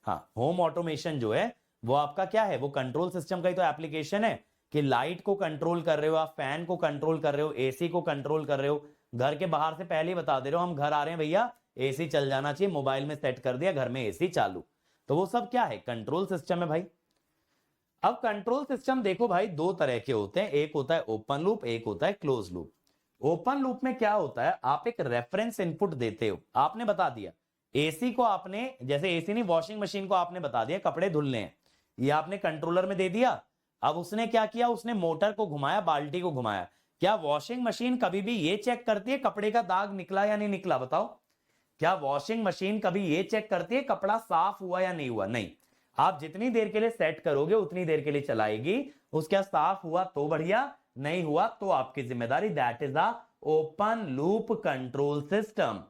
हाँ, होम ऑटोमेशन जो है वो आपका क्या है, वो कंट्रोल सिस्टम का ही तो एप्लीकेशन है, कि लाइट को कंट्रोल कर रहे हो आप, फैन को कंट्रोल कर रहे हो, एसी को कंट्रोल कर रहे हो। घर के बाहर से पहले ही बता दे रहे हो हम घर आ रहे हैं भैया, एसी चल जाना चाहिए, मोबाइल में सेट कर दिया, घर में एसी चालू। तो वो सब क्या है, कंट्रोल सिस्टम है भाई। अब कंट्रोल सिस्टम देखो भाई दो तरह के होते हैं, एक होता है ओपन लूप, एक होता है क्लोज लूप। ओपन लूप में क्या होता है, आप एक रेफरेंस इनपुट देते हो, आपने बता दिया एसी को, आपने जैसे एसी नहीं, वॉशिंग मशीन को आपने बता दिया कपड़े धुलने हैं, ये आपने कंट्रोलर में दे दिया। अब उसने क्या किया, उसने मोटर को घुमाया, बाल्टी को घुमाया। क्या वॉशिंग मशीन कभी भी ये चेक करती है कपड़े का दाग निकला या नहीं निकला, बताओ? क्या वॉशिंग मशीन कभी ये चेक करती है कपड़ा साफ हुआ या नहीं हुआ? नहीं। आप जितनी देर के लिए सेट करोगे उतनी देर के लिए चलाएगी, उसका साफ हुआ तो बढ़िया, नहीं हुआ तो आपकी जिम्मेदारी। That is a open loop control system,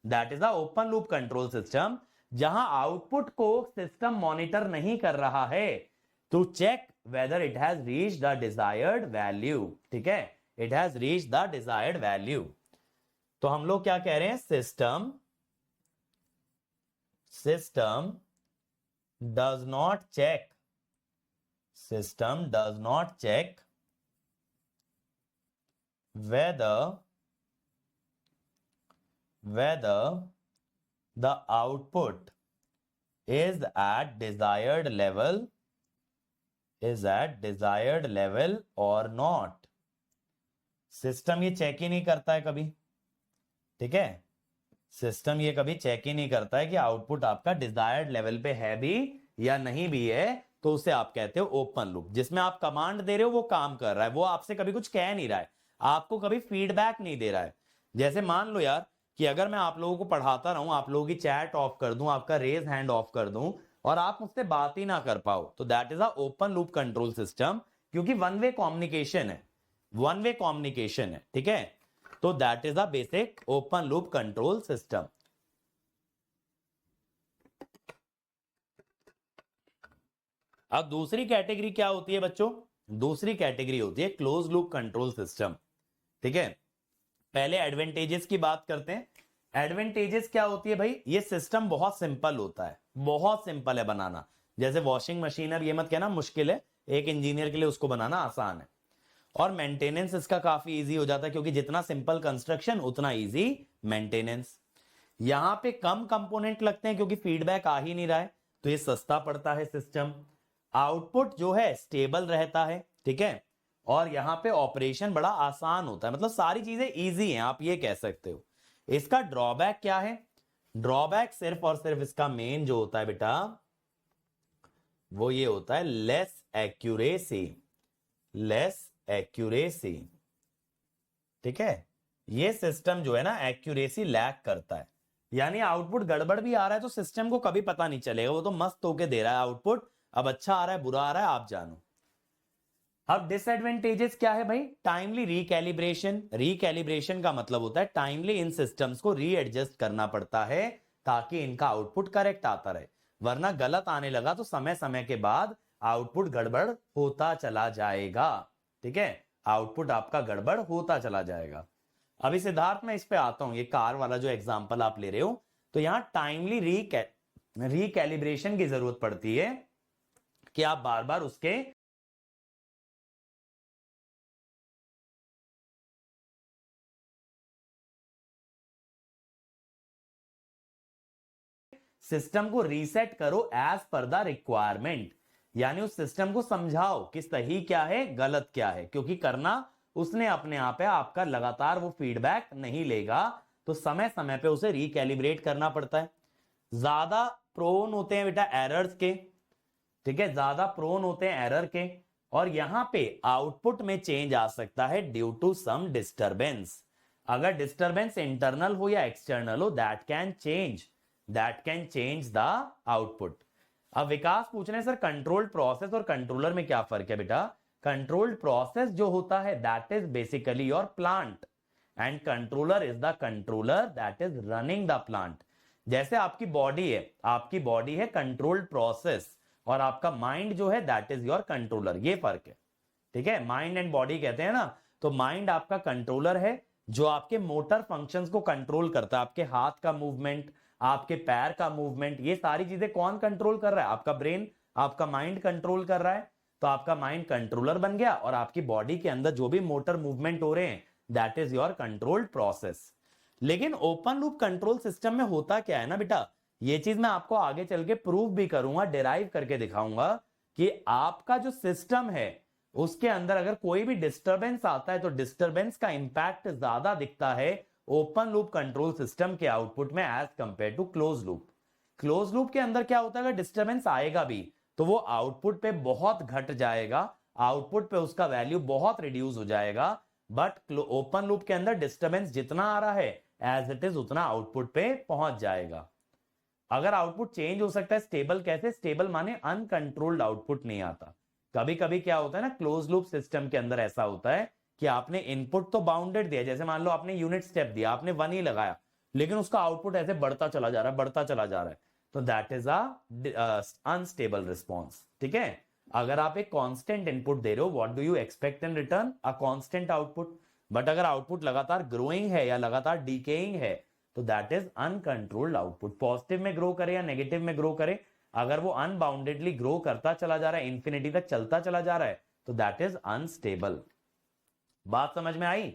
that is a open loop control system, जहां आउटपुट को सिस्टम मॉनिटर नहीं कर रहा है to check whether it has reached the desired value. ठीक है, it has reached the desired value. तो हम लोग क्या कह रहे हैं, system does not check, system does not check whether the output is at desired level or not। System ये चेक ही नहीं करता है कभी, ठीक है, सिस्टम ये कभी चेक ही नहीं करता है कि आउटपुट आपका डिजायर्ड लेवल पे है भी या नहीं भी है। तो उसे आप कहते हो ओपन लूप, जिसमें आप कमांड दे रहे हो वो काम कर रहा है, वो आपसे कभी कुछ कह नहीं रहा है, आपको कभी फीडबैक नहीं दे रहा है। जैसे मान लो यार कि अगर मैं आप लोगों को पढ़ाता रहूं, आप लोगों की चैट ऑफ कर दूं, आपका रेज हैंड ऑफ कर दूं, और आप मुझसे बात ही ना कर पाओ, तो that is a open loop control system, क्योंकि वन वे कम्युनिकेशन है, वन वे कम्युनिकेशन है। ठीक है, तो that is a basic open loop control system. अब दूसरी कैटेगरी क्या होती है बच्चों, दूसरी कैटेगरी होती है क्लोज लूप कंट्रोल सिस्टम। ठीक है, पहले एडवांटेजेस की बात करते हैं। एडवांटेजेस क्या होती है भाई, ये सिस्टम बहुत सिंपल होता है, बहुत सिंपल है बनाना। जैसे वॉशिंग मशीन, अब ये मत कहना मुश्किल है, एक इंजीनियर के लिए उसको बनाना आसान है। और मेंटेनेंस इसका काफी इजी हो जाता है, क्योंकि जितना सिंपल कंस्ट्रक्शन उतना इजी मेंटेनेंस। यहां पे कम कंपोनेंट लगते हैं क्योंकि फीडबैक आ ही नहीं रहा है, तो ये सस्ता पड़ता है सिस्टम। आउटपुट जो है स्टेबल रहता है, ठीक है, और यहां पे ऑपरेशन बड़ा आसान होता है, मतलब सारी चीजें इजी हैं, आप ये कह सकते हो। इसका ड्रॉबैक क्या है, ड्रॉबैक सिर्फ और सिर्फ इसका मेन जो होता है बेटा, वो ये होता है लेस एक्यूरेसी, लेस एक्यूरेसी। ठीक है, ये सिस्टम जो है ना एक्यूरेसी लैक करता है, यानी आउटपुट गड़बड़ भी आ रहा है तो सिस्टम को कभी पता नहीं चलेगा, वो तो मस्त होके दे रहा है आउटपुट, अब अच्छा आ रहा है बुरा आ रहा है आप जानो। अब डिसएडवांटेजेस क्या है भाई? टाइमली रिकैलिब्रेशन, रिकैलिब्रेशन का मतलब होता है टाइमली इन सिस्टम्स को रीएडजस्ट करना पड़ता है ताकि इनका आउटपुट करेक्ट आता रहे, वरना गलत आने लगा तो समय समय के बाद आउटपुट गड़बड़ होता चला जाएगा। ठीक है, आउटपुट आपका गड़बड़ होता चला जाएगा। अभी सिद्धार्थ मैं इस पे आता हूं, ये कार वाला जो एग्जांपल आप ले रहे हो, तो यहां टाइमली रिकैलिब्रेशन की जरूरत पड़ती है कि आप बार बार उसके सिस्टम को रीसेट करो एज पर द रिक्वायरमेंट, यानी उस सिस्टम को समझाओ कि सही क्या है गलत क्या है, क्योंकि करना उसने अपने आप है, आपका लगातार वो फीडबैक नहीं लेगा, तो समय समय पे उसे रिकैलिब्रेट करना पड़ता है। ज्यादा प्रोन होते हैं बेटा एरर्स के, ठीक है, ज्यादा प्रोन होते हैं एरर के, और यहां पे आउटपुट में चेंज आ सकता है ड्यू टू सम डिस्टरबेंस। अगर डिस्टरबेंस इंटरनल हो या एक्सटर्नल हो, that can change the output. अब विकास पूछ रहे हैं सर कंट्रोल्ड प्रोसेस और कंट्रोलर में क्या फर्क है बेटा? कंट्रोल्ड प्रोसेस जो होता है that is basically your plant, and controller is the controller that is running the plant. जैसे आपकी बॉडी है कंट्रोल्ड प्रोसेस, और आपका माइंड जो है दैट इज योर कंट्रोलर, ये फर्क है। ठीक है, माइंड एंड बॉडी कहते हैं ना, तो माइंड आपका कंट्रोलर है जो आपके मोटर फंक्शंस को कंट्रोल करता है, आपके हाथ का मूवमेंट, आपके पैर का मूवमेंट, ये सारी चीजें कौन कंट्रोल कर रहा है? आपका ब्रेन, आपका माइंड कंट्रोल कर रहा है। तो आपका माइंड कंट्रोलर बन गया, और आपकी बॉडी के अंदर जो भी मोटर मूवमेंट हो रहे हैं that is your controlled process. लेकिन ओपन लूप कंट्रोल सिस्टम में होता क्या है ना बेटा, ये चीज मैं आपको आगे चल के प्रूव भी करूंगा, डिराइव करके दिखाऊंगा कि आपका जो सिस्टम है उसके अंदर अगर कोई भी डिस्टरबेंस आता है तो डिस्टरबेंस का इंपैक्ट ज्यादा दिखता है ओपन लूप कंट्रोल सिस्टम के आउटपुट में as compare to close loop. Close loop के अंदर क्या होता है, अगर डिस्टरबेंस आएगा भी तो वो आउटपुट पे बहुत घट जाएगा, आउटपुट पे उसका वैल्यू बहुत रिड्यूस हो जाएगा। बट ओपन लूप के अंदर डिस्टरबेंस जितना आ रहा है एज इट इज उतना आउटपुट पे पहुंच जाएगा। अगर आउटपुट चेंज हो सकता है, स्टेबल कैसे? स्टेबल माने अनकंट्रोल्ड आउटपुट नहीं आता। कभी कभी क्या होता है ना क्लोज लूप सिस्टम के अंदर ऐसा होता है कि आपने इनपुट तो बाउंडेड दिया, जैसे मान लो आपने यूनिट स्टेप दिया, आपने 1 ही लगाया, लेकिन उसका आउटपुट ऐसे बढ़ता चला जा रहा है, बढ़ता चला जा रहा है, तो दैट इज अनस्टेबल रिस्पॉन्स। ठीक है, अगर आप एक कांस्टेंट इनपुट दे रहे हो, what do you expect in return? A constant output. But अगर आउटपुट लगातार ग्रोइंग है या लगातार डीकेइंग है तो that is uncontrolled output. Positive में ग्रो करे या नेगेटिव में ग्रो करे, अगर वो अनबाउंडेडली ग्रो करता चला जा रहा है, इंफिनिटी तक चलता चला जा रहा है, तो दैट इज अनस्टेबल। बात समझ में आई?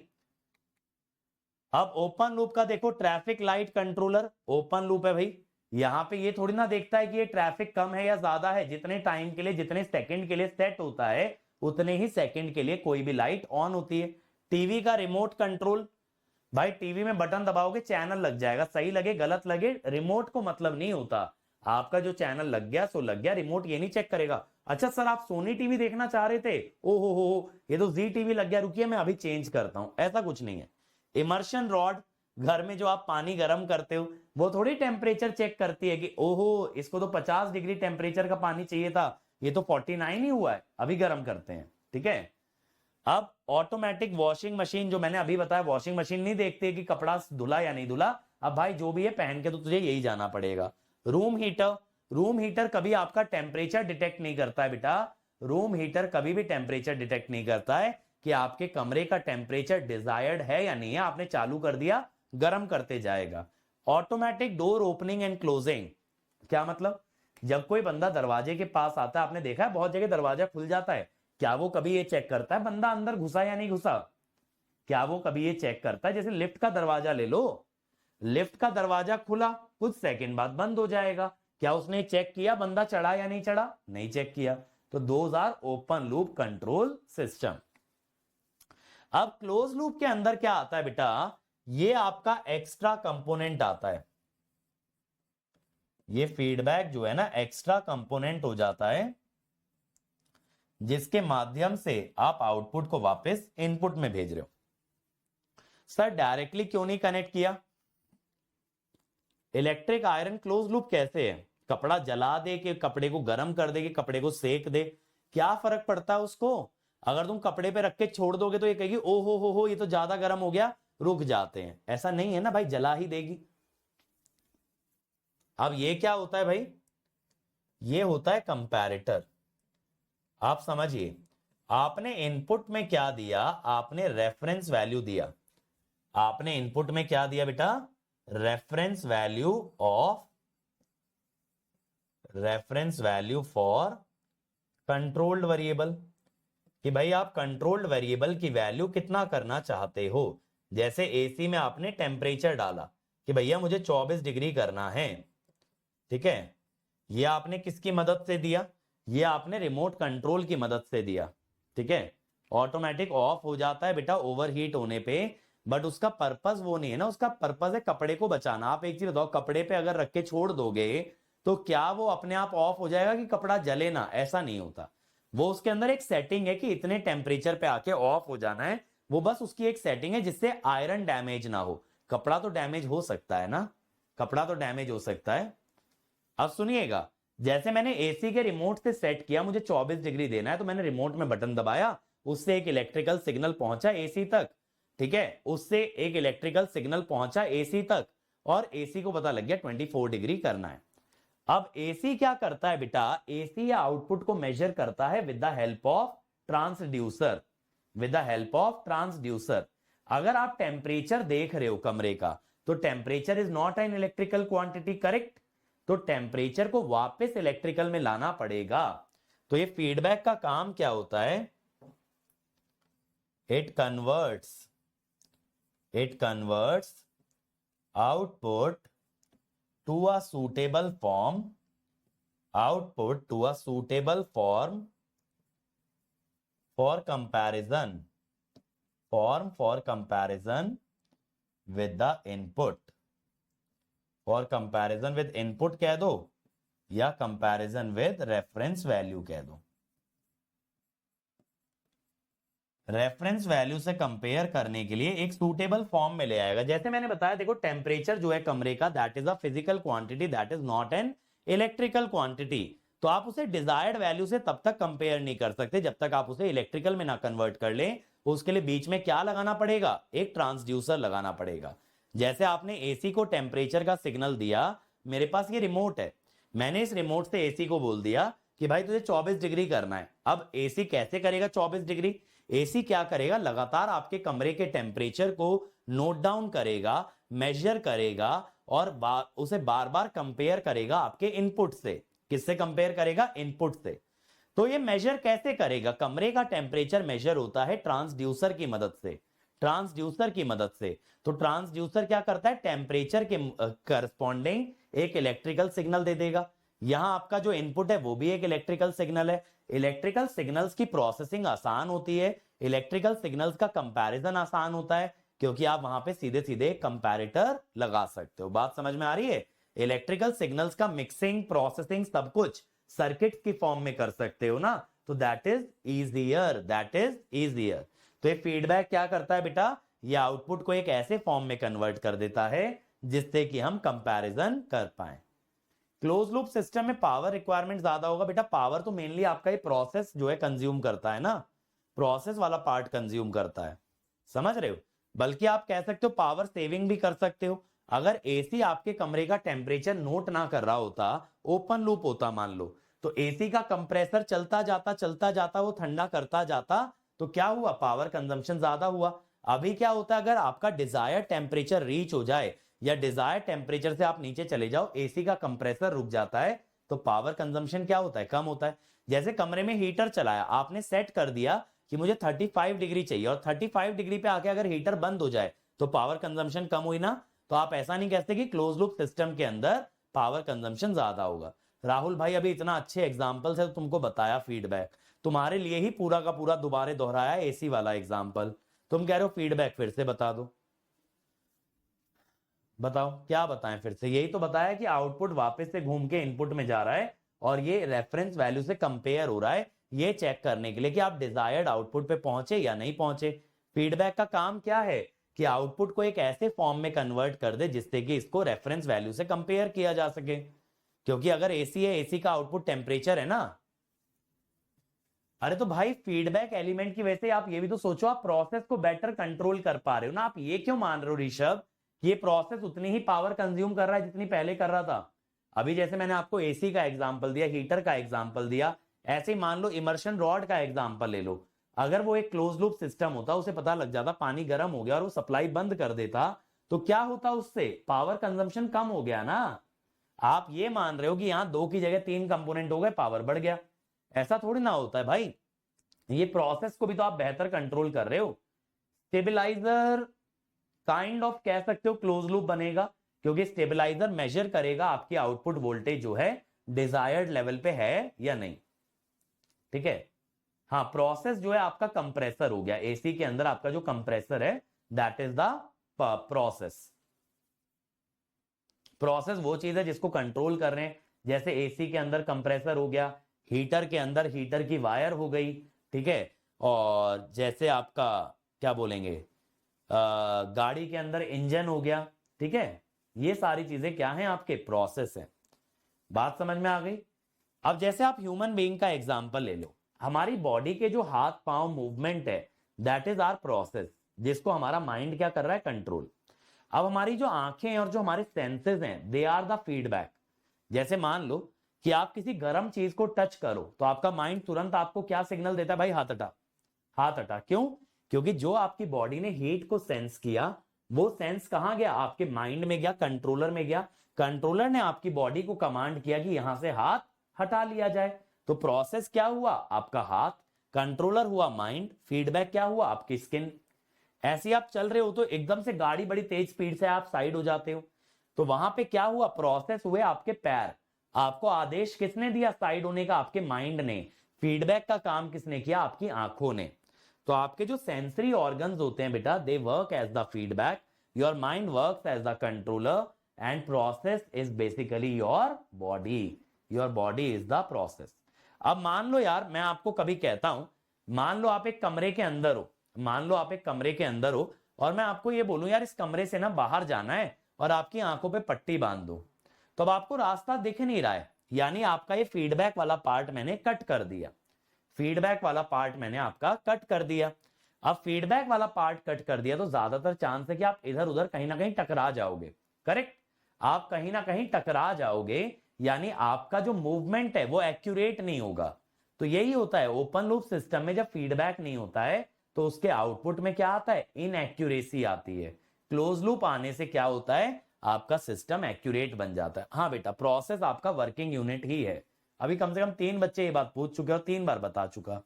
अब ओपन लूप का देखो, traffic light controller open loop है भाई, यहां पे ये थोड़ी ना देखता है कि ये ट्रैफिक कम है या ज्यादा है, जितने टाइम के लिए, जितने सेकंड के लिए सेट होता है उतने ही सेकंड के लिए कोई भी लाइट ऑन होती है। टीवी का रिमोट कंट्रोल, भाई टीवी में बटन दबाओगे चैनल लग जाएगा, सही लगे गलत लगे रिमोट को मतलब नहीं होता, आपका जो चैनल लग गया सो लग गया, रिमोट ये नहीं चेक करेगा अच्छा सर आप सोनी टीवी देखना चाह रहे थे, ओ हो ये तो जी टीवी लग गया, रुकिए मैं अभी चेंज करता हूं, ऐसा कुछ नहीं है। इमर्शन रॉड, घर में जो आप पानी गर्म करते हो वो थोड़ी टेम्परेचर चेक करती है कि ओहो इसको तो 50 डिग्री टेम्परेचर का पानी चाहिए था, ये तो 49 ही हुआ है, अभी गर्म करते हैं। ठीक है, अब ऑटोमेटिक वॉशिंग मशीन, जो मैंने अभी बताया, वॉशिंग मशीन नहीं देखती है कि कपड़ा धुला या नहीं धुला, अब भाई जो भी है पहन के तो तुझे यही जाना पड़ेगा। रूम हीटर, रूम हीटर कभी आपका टेम्परेचर डिटेक्ट नहीं करता है बेटा, रूम हीटर कभी भी टेम्परेचर डिटेक्ट नहीं करता है कि आपके कमरे का टेम्परेचर डिजायर्ड है या नहीं है, आपने चालू कर दिया गर्म करते जाएगा। Automatic door opening and closing, क्या मतलब? जब कोई बंदा दरवाजे के पास आता है, आपने देखा है बहुत जगह दरवाजा खुल जाता है, क्या वो कभी ये चेक करता है बंदा अंदर घुसा या नहीं घुसा? क्या वो कभी ये चेक करता है? जैसे लिफ्ट का दरवाजा ले लो, लिफ्ट का दरवाजा खुला कुछ सेकंड बाद बंद हो जाएगा, क्या उसने चेक किया बंदा चढ़ा या नहीं चढ़ा? नहीं चेक किया। तो those are open loop control system. अब क्लोज लूप के अंदर क्या आता है बेटा, ये आपका एक्स्ट्रा कंपोनेंट आता है, ये फीडबैक जो है ना एक्स्ट्रा कंपोनेंट हो जाता है, जिसके माध्यम से आप आउटपुट को वापस इनपुट में भेज रहे हो। सर डायरेक्टली क्यों नहीं कनेक्ट किया? इलेक्ट्रिक आयरन क्लोज लूप कैसे है? कपड़ा जला दे के कपड़े को गर्म कर दे कि कपड़े को सेक दे, क्या फर्क पड़ता है उसको? अगर तुम कपड़े पे रख के छोड़ दोगे तो ये कहेगी ओ हो ये तो ज्यादा गर्म हो गया, रुक जाते हैं। ऐसा नहीं है ना भाई, जला ही देगी। अब ये क्या होता है भाई? ये होता है कंपैरेटर। आप समझिए, आपने इनपुट में क्या दिया? आपने रेफरेंस वैल्यू दिया। आपने इनपुट में क्या दिया बेटा? Reference value for controlled variable, कि भाई आप कंट्रोल्ड वेरिएबल की वैल्यू कितना करना चाहते हो। जैसे एसी में आपने टेम्परेचर डाला कि भैया मुझे 24 डिग्री करना है, ठीक है। ये आपने किसकी मदद से दिया? ये आपने रिमोट कंट्रोल की मदद से दिया, ठीक है। ऑटोमेटिक ऑफ हो जाता है बेटा ओवरहीट होने पे, बट उसका पर्पस वो नहीं है ना, उसका पर्पस है कपड़े को बचाना। आप एक चीज बताओ, कपड़े पे अगर रख के छोड़ दोगे तो क्या वो अपने आप ऑफ हो जाएगा कि कपड़ा जले ना? ऐसा नहीं होता। वो उसके अंदर एक सेटिंग है कि इतने टेम्परेचर पे आके ऑफ हो जाना है। वो बस उसकी एक सेटिंग है जिससे आयरन डैमेज ना हो। कपड़ा तो डैमेज हो सकता है ना, कपड़ा तो डैमेज हो सकता है। अब सुनिएगा, जैसे मैंने एसी के रिमोट से सेट किया, मुझे 24 डिग्री देना है, तो मैंने रिमोट में बटन दबाया, उससे एक इलेक्ट्रिकल सिग्नल पहुंचा एसी तक, ठीक है। उससे एक इलेक्ट्रिकल सिग्नल पहुंचा एसी तक और एसी को पता लग गया 24 डिग्री करना है। अब एसी क्या करता है बेटा? एसी या आउटपुट को मेजर करता है with the help of transducer. With the help of transducer. अगर आप टेम्परेचर देख रहे हो कमरे का, तो temperature is not an electrical quantity, correct? तो टेम्परेचर को वापस इलेक्ट्रिकल में लाना पड़ेगा। तो ये फीडबैक का काम क्या होता है? It converts output to a suitable form, output to a suitable form for comparison, for comparison with the input, for comparison with input कह दो या comparison with reference value कह दो। रेफरेंस वैल्यू से कंपेयर करने के लिए एक सूटेबल फॉर्म में ले आएगा। जैसे मैंने बताया, देखो टेम्परेचर जो है कमरे का, that is a physical quantity, that is not an electrical quantity. तो आप उसे डिजायर्ड वैल्यू से तब तक कंपेयर नहीं कर सकते जब तक आप उसे इलेक्ट्रिकल में ना कन्वर्ट कर ले। उसके लिए बीच में क्या लगाना पड़ेगा? एक ट्रांसड्यूसर लगाना पड़ेगा। जैसे आपने एसी को टेम्परेचर का सिग्नल दिया, मेरे पास ये रिमोट है, मैंने इस रिमोट से एसी को बोल दिया कि भाई तुझे 24 डिग्री करना है। अब एसी कैसे करेगा 24 डिग्री? एसी क्या करेगा? लगातार आपके कमरे के टेम्परेचर को नोट डाउन करेगा, मेजर करेगा और उसे बार बार कंपेयर करेगा आपके इनपुट से। किससे कंपेयर करेगा? इनपुट से। तो ये मेजर कैसे करेगा? कमरे का टेम्परेचर मेजर होता है ट्रांसड्यूसर की मदद से, ट्रांसड्यूसर की मदद से। तो ट्रांसड्यूसर क्या करता है? टेम्परेचर के करस्पॉन्डिंग एक इलेक्ट्रिकल सिग्नल दे देगा। यहां आपका जो इनपुट है वो भी एक इलेक्ट्रिकल सिग्नल है। इलेक्ट्रिकल सिग्नल्स की प्रोसेसिंग आसान होती है, इलेक्ट्रिकल सिग्नल्स का कंपैरिजन आसान होता है, क्योंकि आप वहां पे सीधे सीधे कंपैरेटर लगा सकते हो। बात समझ में आ रही है? इलेक्ट्रिकल सिग्नल्स का मिक्सिंग, प्रोसेसिंग सब कुछ सर्किट की फॉर्म में कर सकते हो ना, तो that is easier, that is easier. तो ये फीडबैक क्या करता है बेटा? ये आउटपुट को एक ऐसे फॉर्म में कन्वर्ट कर देता है जिससे कि हम कंपैरिजन कर पाए। क्लोज लूप सिस्टम में पावर रिक्वायरमेंट ज्यादा होगा बेटा। पावर तो मेनली आपका ये प्रोसेस जो है कंज्यूम करता है ना, प्रोसेस वाला पार्ट कंज्यूम करता है, समझ रहे हो? बल्कि आप कह सकते हो पावर सेविंग भी कर सकते हो। अगर एसी आपके कमरे का टेम्परेचर नोट ना कर रहा होता, ओपन लूप होता मान लो, तो एसी का कंप्रेसर चलता जाता वो ठंडा करता जाता, तो क्या हुआ? पावर कंजम्पशन ज्यादा हुआ। अभी क्या होता है? अगर आपका डिजायर टेम्परेचर रीच हो जाए या डिजायर टेम्परेचर से आप नीचे चले जाओ, एसी का कंप्रेसर रुक जाता है, तो पावर कंजम्पशन क्या होता है? कम होता है। जैसे कमरे में हीटर चलाया, आपने सेट कर दिया कि मुझे 35 डिग्री चाहिए और 35 डिग्री पे आके अगर हीटर बंद हो जाए तो पावर कंजम्पशन कम हुई ना। तो आप ऐसा नहीं कहते कि क्लोज लूप सिस्टम के अंदर पावर कंजम्पशन ज्यादा होगा। राहुल भाई अभी इतना अच्छे एग्जाम्पल से तुमको बताया फीडबैक, तुम्हारे लिए ही पूरा का पूरा दोबारा दोहराया एसी वाला एग्जाम्पल। तुम कह रहे हो फीडबैक फिर से बता दो, बताओ क्या बताएं फिर से? यही तो बताया कि आउटपुट वापस से घूम के इनपुट में जा रहा है और ये रेफरेंस वैल्यू से कंपेयर हो रहा है। ये चेक करने के लिए कि आप डिजायर्ड आउटपुट पे पहुंचे या नहीं पहुंचे। फीडबैक का काम क्या है कि आउटपुट को एक ऐसे फॉर्म में कन्वर्ट कर दे जिससे कि इसको रेफरेंस वैल्यू से कंपेयर किया जा सके। क्योंकि अगर एसी है, एसी का आउटपुट टेम्परेचर है ना। अरे तो भाई फीडबैक एलिमेंट की वजह से आप ये भी तो सोचो, आप प्रोसेस को बेटर कंट्रोल कर पा रहे हो ना। आप ये क्यों मान रहे हो ऋषभ ये प्रोसेस उतनी ही पावर कंज्यूम कर रहा है जितनी पहले कर रहा था। अभी जैसे मैंने आपको एसी का एग्जांपल दिया, हीटर का एग्जांपल दिया, ऐसे ही मान लो इमर्शन रॉड का एग्जांपल ले लो। अगर वो एक क्लोज लूप सिस्टम होता, उसे पता लग जाता पानी गर्म हो गया और वो सप्लाई बंद कर देता, तो क्या होता, उससे पावर कंजम्पशन कम हो गया ना। आप ये मान रहे हो कि यहां 2 की जगह 3 कंपोनेंट हो गए, पावर बढ़ गया। ऐसा थोड़ी ना होता है भाई। ये प्रोसेस को भी तो आप बेहतर कंट्रोल कर रहे हो। स्टेबलाइजर काइंड ऑफ कह सकते हो क्लोज लूप बनेगा, क्योंकि स्टेबलाइजर मेजर करेगा आपकी आउटपुट वोल्टेज जो है डिजायर्ड लेवल पे है या नहीं। ठीक है। हाँ, प्रोसेस जो है आपका कंप्रेसर हो गया। एसी के अंदर आपका जो कंप्रेसर है that is the process. Process वो चीज है जिसको कंट्रोल कर रहे हैं। जैसे एसी के अंदर कंप्रेसर हो गया, हीटर के अंदर हीटर की वायर हो गई। ठीक है। और जैसे आपका क्या बोलेंगे, गाड़ी के अंदर इंजन हो गया। ठीक है। ये सारी चीजें क्या हैं, आपके प्रोसेस हैं। बात समझ में आ गई। अब जैसे आप ह्यूमन बीइंग का एग्जांपल ले लो, हमारी बॉडी के जो हाथ पांव मूवमेंट है दैट इज आवर प्रोसेस, जिसको हमारा माइंड क्या कर रहा है, कंट्रोल। अब हमारी जो आंखें और जो हमारे सेंसेस हैं दे आर द फीडबैक। जैसे मान लो कि आप किसी गर्म चीज को टच करो तो आपका माइंड तुरंत आपको क्या सिग्नल देता है, भाई हाथ हटा, हाथ हटा। क्यों? क्योंकि जो आपकी बॉडी ने हीट को सेंस किया वो सेंस कहां गया, आपके माइंड में गया, कंट्रोलर में गया। कंट्रोलर ने आपकी बॉडी को कमांड किया कि यहां से हाथ हटा लिया जाए। तो प्रोसेस क्या हुआ, आपका हाथ, कंट्रोलर हुआ माइंड, फीडबैक क्या हुआ, आपकी स्किन। ऐसे ही आप चल रहे हो तो एकदम से गाड़ी बड़ी तेज स्पीड से आप साइड हो जाते हो, तो वहां पे क्या हुआ, प्रोसेस हुए आपके पैर। आपको आदेश किसने दिया साइड होने का, आपके माइंड ने। फीडबैक का काम किसने किया, आपकी आंखों ने। तो आपके जो सेंसरी ऑर्गन्स होते हैं बेटा, they work as the feedback, your mind works as the controller, and process is basically your body. Your body is the process. अब मान लो यार, मैं आपको कभी कहता हूं, मान लो आप एक कमरे के अंदर हो, मान लो आप एक कमरे के अंदर हो और मैं आपको ये बोलूं यार इस कमरे से ना बाहर जाना है और आपकी आंखों पे पट्टी बांध दो, तो अब आपको रास्ता दिख नहीं रहा है, यानी आपका ये फीडबैक वाला पार्ट मैंने कट कर दिया। फीडबैक वाला पार्ट मैंने आपका कट कर दिया। अब फीडबैक वाला पार्ट कट कर दिया तो ज्यादातर चांस है कि आप इधर उधर कहीं ना कहीं टकरा जाओगे। करेक्ट, आप कहीं ना कहीं टकरा जाओगे, यानी आपका जो मूवमेंट है वो एक्यूरेट नहीं होगा। तो यही होता है ओपन लूप सिस्टम में, जब फीडबैक नहीं होता है तो उसके आउटपुट में क्या आता है, इनएक्यूरेसी आती है। क्लोज लूप आने से क्या होता है, आपका सिस्टम एक्यूरेट बन जाता है। हाँ बेटा, प्रोसेस आपका वर्किंग यूनिट ही है। अभी कम से कम 3 बच्चे ये बात पूछ चुके और 3 बार बता चुका।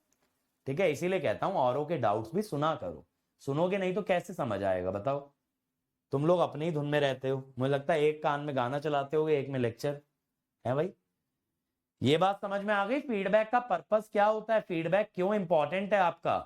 ठीक है, इसीलिए कहता हूं औरों के डाउट्स भी सुना करो। सुनोगे नहीं तो कैसे समझ आएगा बताओ। तुम लोग अपनी ही धुन में रहते हो, मुझे लगता है एक कान में गाना चलाते होगे, एक में लेक्चर है भाई। ये बात समझ में आ गई, फीडबैक का पर्पस क्या होता है, फीडबैक क्यों इंपॉर्टेंट है आपका।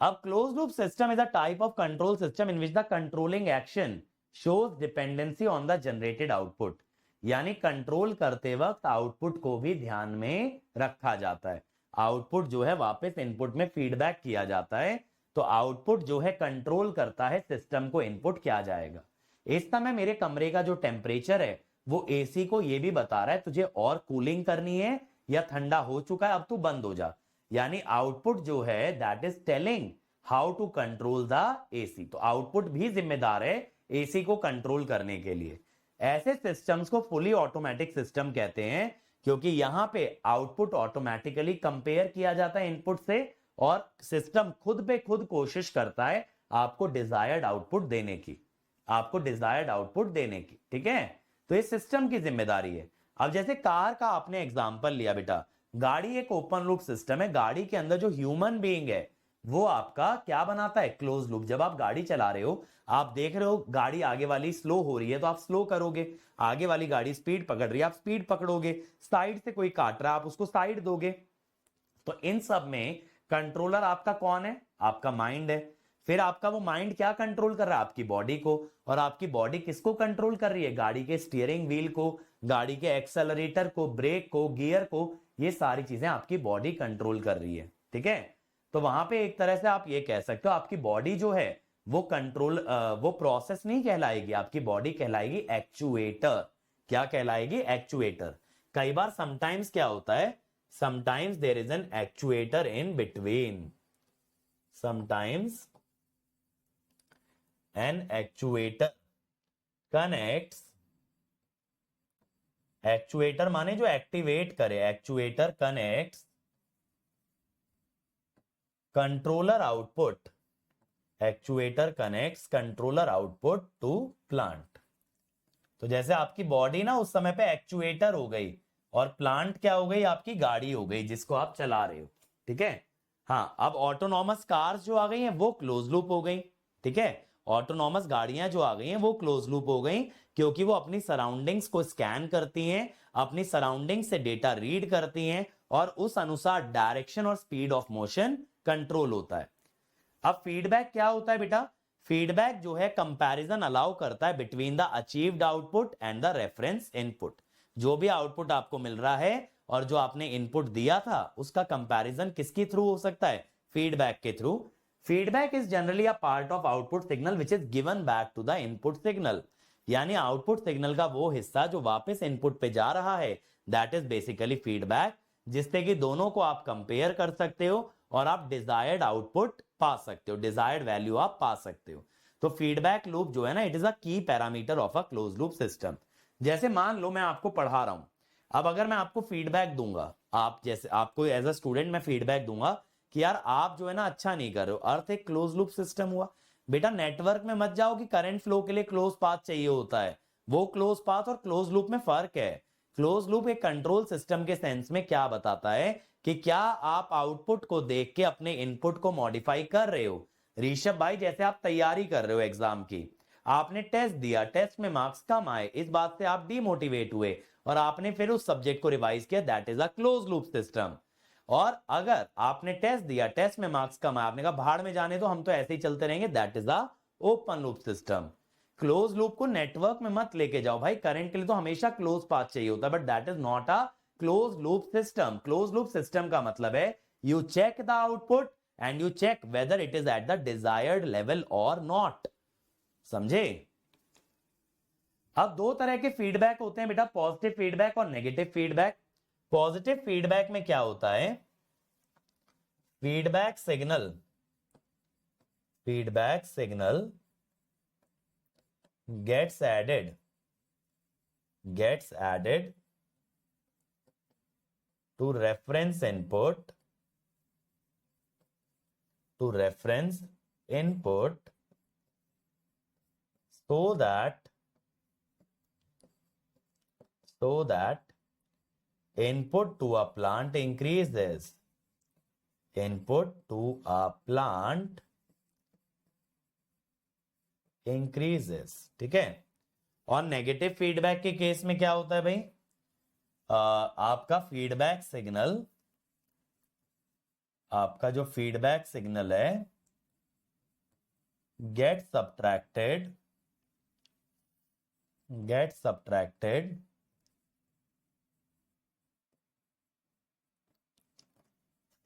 अब close loop system is a type of control system in which the controlling action shows dependency on the generated output, यानी कंट्रोल करते वक्त आउटपुट को भी ध्यान में रखा जाता है। आउटपुट जो है वापस इनपुट में फीडबैक किया जाता है, तो आउटपुट जो है कंट्रोल करता है सिस्टम को इनपुट किया जाएगा। इस समय मेरे कमरे का जो टेम्परेचर है वो एसी को ये भी बता रहा है तुझे और कूलिंग करनी है या ठंडा हो चुका है अब तू बंद हो जा। यानी आउटपुट जो है that is telling how to control the AC. तो आउटपुट भी जिम्मेदार है एसी को कंट्रोल करने के लिए। ऐसे सिस्टम्स को फुली ऑटोमेटिक सिस्टम कहते हैं, क्योंकि यहां पे आउटपुट ऑटोमेटिकली कंपेयर किया जाता है इनपुट से और सिस्टम खुद पे खुद कोशिश करता है आपको डिजायर्ड आउटपुट देने की, आपको डिजायर्ड आउटपुट देने की। ठीक है, तो ये सिस्टम की जिम्मेदारी है। अब जैसे कार का आपने एग्जांपल लिया बेटा, गाड़ी एक ओपन लूप सिस्टम है, गाड़ी के अंदर जो ह्यूमन बीइंग है वो आपका क्या बनाता है, क्लोज लूप। जब आप गाड़ी चला रहे हो, आप देख रहे हो गाड़ी आगे वाली स्लो हो रही है तो आप स्लो करोगे, आगे वाली गाड़ी स्पीड पकड़ रही है आप स्पीड पकड़ोगे, साइड से कोई काट रहा है आप उसको साइड दोगे। तो इन सब में कंट्रोलर आपका कौन है, आपका माइंड है। फिर आपका वो माइंड क्या कंट्रोल कर रहा है, आपकी बॉडी को, और आपकी बॉडी किसको कंट्रोल कर रही है, गाड़ी के स्टीयरिंग व्हील को, गाड़ी के एक्सेलरेटर को, ब्रेक को, गियर को, ये सारी चीजें आपकी बॉडी कंट्रोल कर रही है, ठीक है। तो वहां पे एक तरह से आप ये कह सकते हो आपकी बॉडी जो है वो कंट्रोल, वो प्रोसेस नहीं कहलाएगी, आपकी बॉडी कहलाएगी एक्चुएटर। क्या कहलाएगी? एक्चुएटर। कई बार समटाइम्स क्या होता है, sometimes there is an actuator in between, sometimes an actuator connects, actuator माने जो एक्टिवेट करे, actuator connects controller output, actuator connects controller output to plant. तो जैसे आपकी बॉडी ना उस समय पे एक्चुएटर हो गई और प्लांट क्या हो गई? आपकी गाड़ी हो गई जिसको आप चला रहे हो, ठीक है। हाँ, अब ऑटोनॉमस कार्स जो आ गई हैं वो क्लोज लूप हो गई, ठीक है। ऑटोनॉमस गाड़ियां जो आ गई हैं वो क्लोज लूप हो गई, क्योंकि वो अपनी सराउंडिंग्स को स्कैन करती हैं, अपनी सराउंडिंग से डेटा रीड करती हैं और उस अनुसार डायरेक्शन और स्पीड ऑफ मोशन कंट्रोल होता है। अब फीडबैक क्या होता है बेटा? फीडबैक जो है कंपैरिजन अलाउ करता है between the achieved output and the reference input. जो भी आउटपुट आपको मिल रहा है और जो आपने इनपुट दिया था उसका कंपैरिजन किसके थ्रू हो सकता है? फीडबैक के थ्रू। Feedback is generally a part of output signal which is given back to the input signal, यानी आउटपुट सिग्नल का वो हिस्सा जो वापस इनपुट पे जा रहा है, दैट इज बेसिकली फीडबैक, जिससे कि दोनों को आप कंपेयर कर सकते हो और आप डिजायर्ड आउटपुट पा सकते हो, डिजायर्ड वैल्यू आप पा सकते हो। तो फीडबैक लूप जो है ना, इट इज अ की parameter of a close loop system. जैसे मान लो मैं आपको पढ़ा रहा हूं, अब अगर मैं आपको फीडबैक दूंगा, आप जैसे आपको एज अ स्टूडेंट मैं फीडबैक दूंगा कि यार आप जो है ना अच्छा नहीं कर रहे हो, अर्थ एक क्लोज लूप सिस्टम हुआ। बेटा नेटवर्क में मत जाओ कि करंट फ्लो के लिए क्लोज पाथ चाहिए होता है, वो क्लोज पाथ और क्लोज लूप में फर्क है। क्लोज लूप एक कंट्रोल सिस्टम के सेंस में क्या बताता है कि क्या आप आउटपुट को देख के अपने इनपुट को मॉडिफाई कर रहे हो। ऋषभ भाई, जैसे आप तैयारी कर रहे हो एग्जाम की, आपने टेस्ट दिया, टेस्ट में मार्क्स कम आए, इस बात से आप डिमोटिवेट हुए और आपने फिर उस सब्जेक्ट को रिवाइज किया, that is a close loop system. और अगर आपने टेस्ट दिया, टेस्ट में मार्क्स कम आए, आपने कहा भाड़ में जाने दो, हम तो ऐसे ही चलते रहेंगे, that is a open loop system. Close loop को नेटवर्क में मत लेके जाओ भाई, करंट के लिए तो हमेशा क्लोज पाथ चाहिए होता है, but that is not a close loop system. Close loop system का मतलब है you check the output and you check whether it is at the desired level और नॉट। समझे? अब दो तरह के फीडबैक होते हैं बेटा, पॉजिटिव फीडबैक और नेगेटिव फीडबैक। पॉजिटिव फीडबैक में क्या होता है? Feedback signal gets added to reference input so that input to a plant increases, ठीक है। और नेगेटिव फीडबैक के केस में क्या होता है भाई? आपका फीडबैक सिग्नल, आपका जो फीडबैक सिग्नल है get subtracted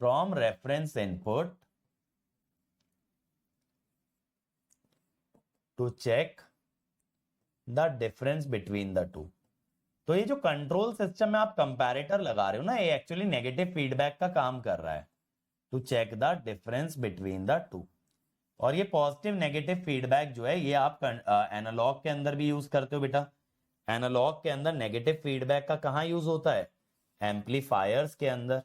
from reference input to check the difference between the two. तो ये जो कंट्रोल सिस्टम में आप कंपैरेटर लगा रहे हो ना, ये एक्चुअली नेगेटिव फीडबैक का काम कर रहा है, to check the difference between the two. और ये पॉजिटिव नेगेटिव फीडबैक जो है ये आप एनालॉग के अंदर भी यूज करते हो बेटा। एनालॉग के अंदर नेगेटिव फीडबैक का कहां यूज होता है? एम्पलीफायर्स के अंदर।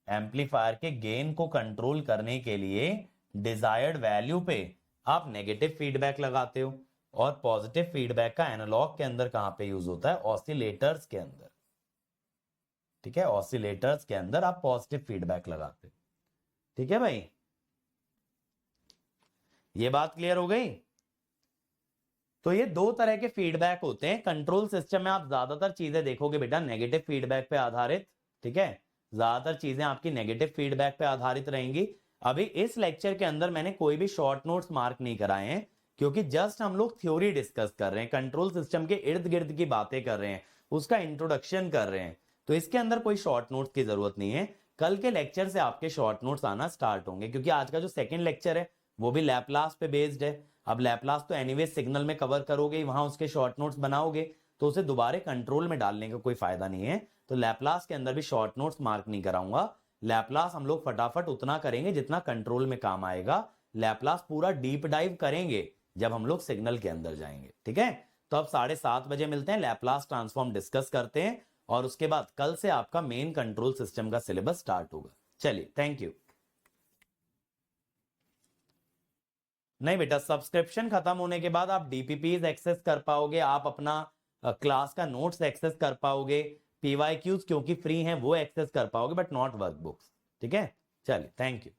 एम्पलीफायर के गेन को कंट्रोल करने के लिए डिजायर्ड वैल्यू पे आप नेगेटिव फीडबैक लगाते हो। और पॉजिटिव फीडबैक का एनालॉग के अंदर कहां पे यूज होता है? ऑसिलेटर्स के अंदर, ठीक है। ऑसिलेटर्स के अंदर आप पॉजिटिव फीडबैक लगाते हो, ठीक है भाई। ये बात क्लियर हो गई? तो ये दो तरह के फीडबैक होते हैं कंट्रोल सिस्टम में। आप ज्यादातर चीजें देखोगे बेटा नेगेटिव फीडबैक पे आधारित, ठीक है। ज्यादातर चीजें आपकी नेगेटिव फीडबैक पे आधारित रहेंगी। अभी इस लेक्चर के अंदर मैंने कोई भी शॉर्ट नोट्स मार्क नहीं कराए हैं, क्योंकि जस्ट हम लोग थ्योरी डिस्कस कर रहे हैं, कंट्रोल सिस्टम के इर्द गिर्द की बातें कर रहे हैं। उसका इंट्रोडक्शन कर रहे हैं। तो इसके अंदर कोई शॉर्ट नोट्स की जरूरत नहीं है। कल के लेक्चर से आपके शॉर्ट नोट्स आना स्टार्ट होंगे, क्योंकि आज का जो सेकंड लेक्चर है वो भी लैपलास पे बेस्ड है। अब लैपलास तो एनीवे सिग्नल में कवर करोगे, वहां उसके शॉर्ट नोट्स बनाओगे, तो उसे दोबारा कंट्रोल में डालने का कोई फायदा नहीं है। तो लैपलास के अंदर भी शॉर्ट नोट्स मार्क नहीं कराऊंगा। लैपलास हम लोग फटाफट उतना करेंगे जितना कंट्रोल में काम आएगा। लैपलास पूरा डीप डाइव करेंगे जब हम लोग सिग्नल के अंदर जाएंगे, ठीक है। तो अब 7:30 बजे मिलते हैं, लैपलास ट्रांसफॉर्म डिस्कस करते हैं, और उसके बाद कल से आपका मेन कंट्रोल सिस्टम का सिलेबस स्टार्ट होगा। चलिए, थैंक यू। नहीं बेटा, सब्सक्रिप्शन खत्म होने के बाद आप डीपीपीज एक्सेस कर पाओगे, आप अपना क्लास का नोट्स एक्सेस कर पाओगे, पीवाईक्यूज क्योंकि फ्री हैं वो एक्सेस कर पाओगे, बट नॉट वर्कबुक्स, ठीक है। चलिए, थैंक यू।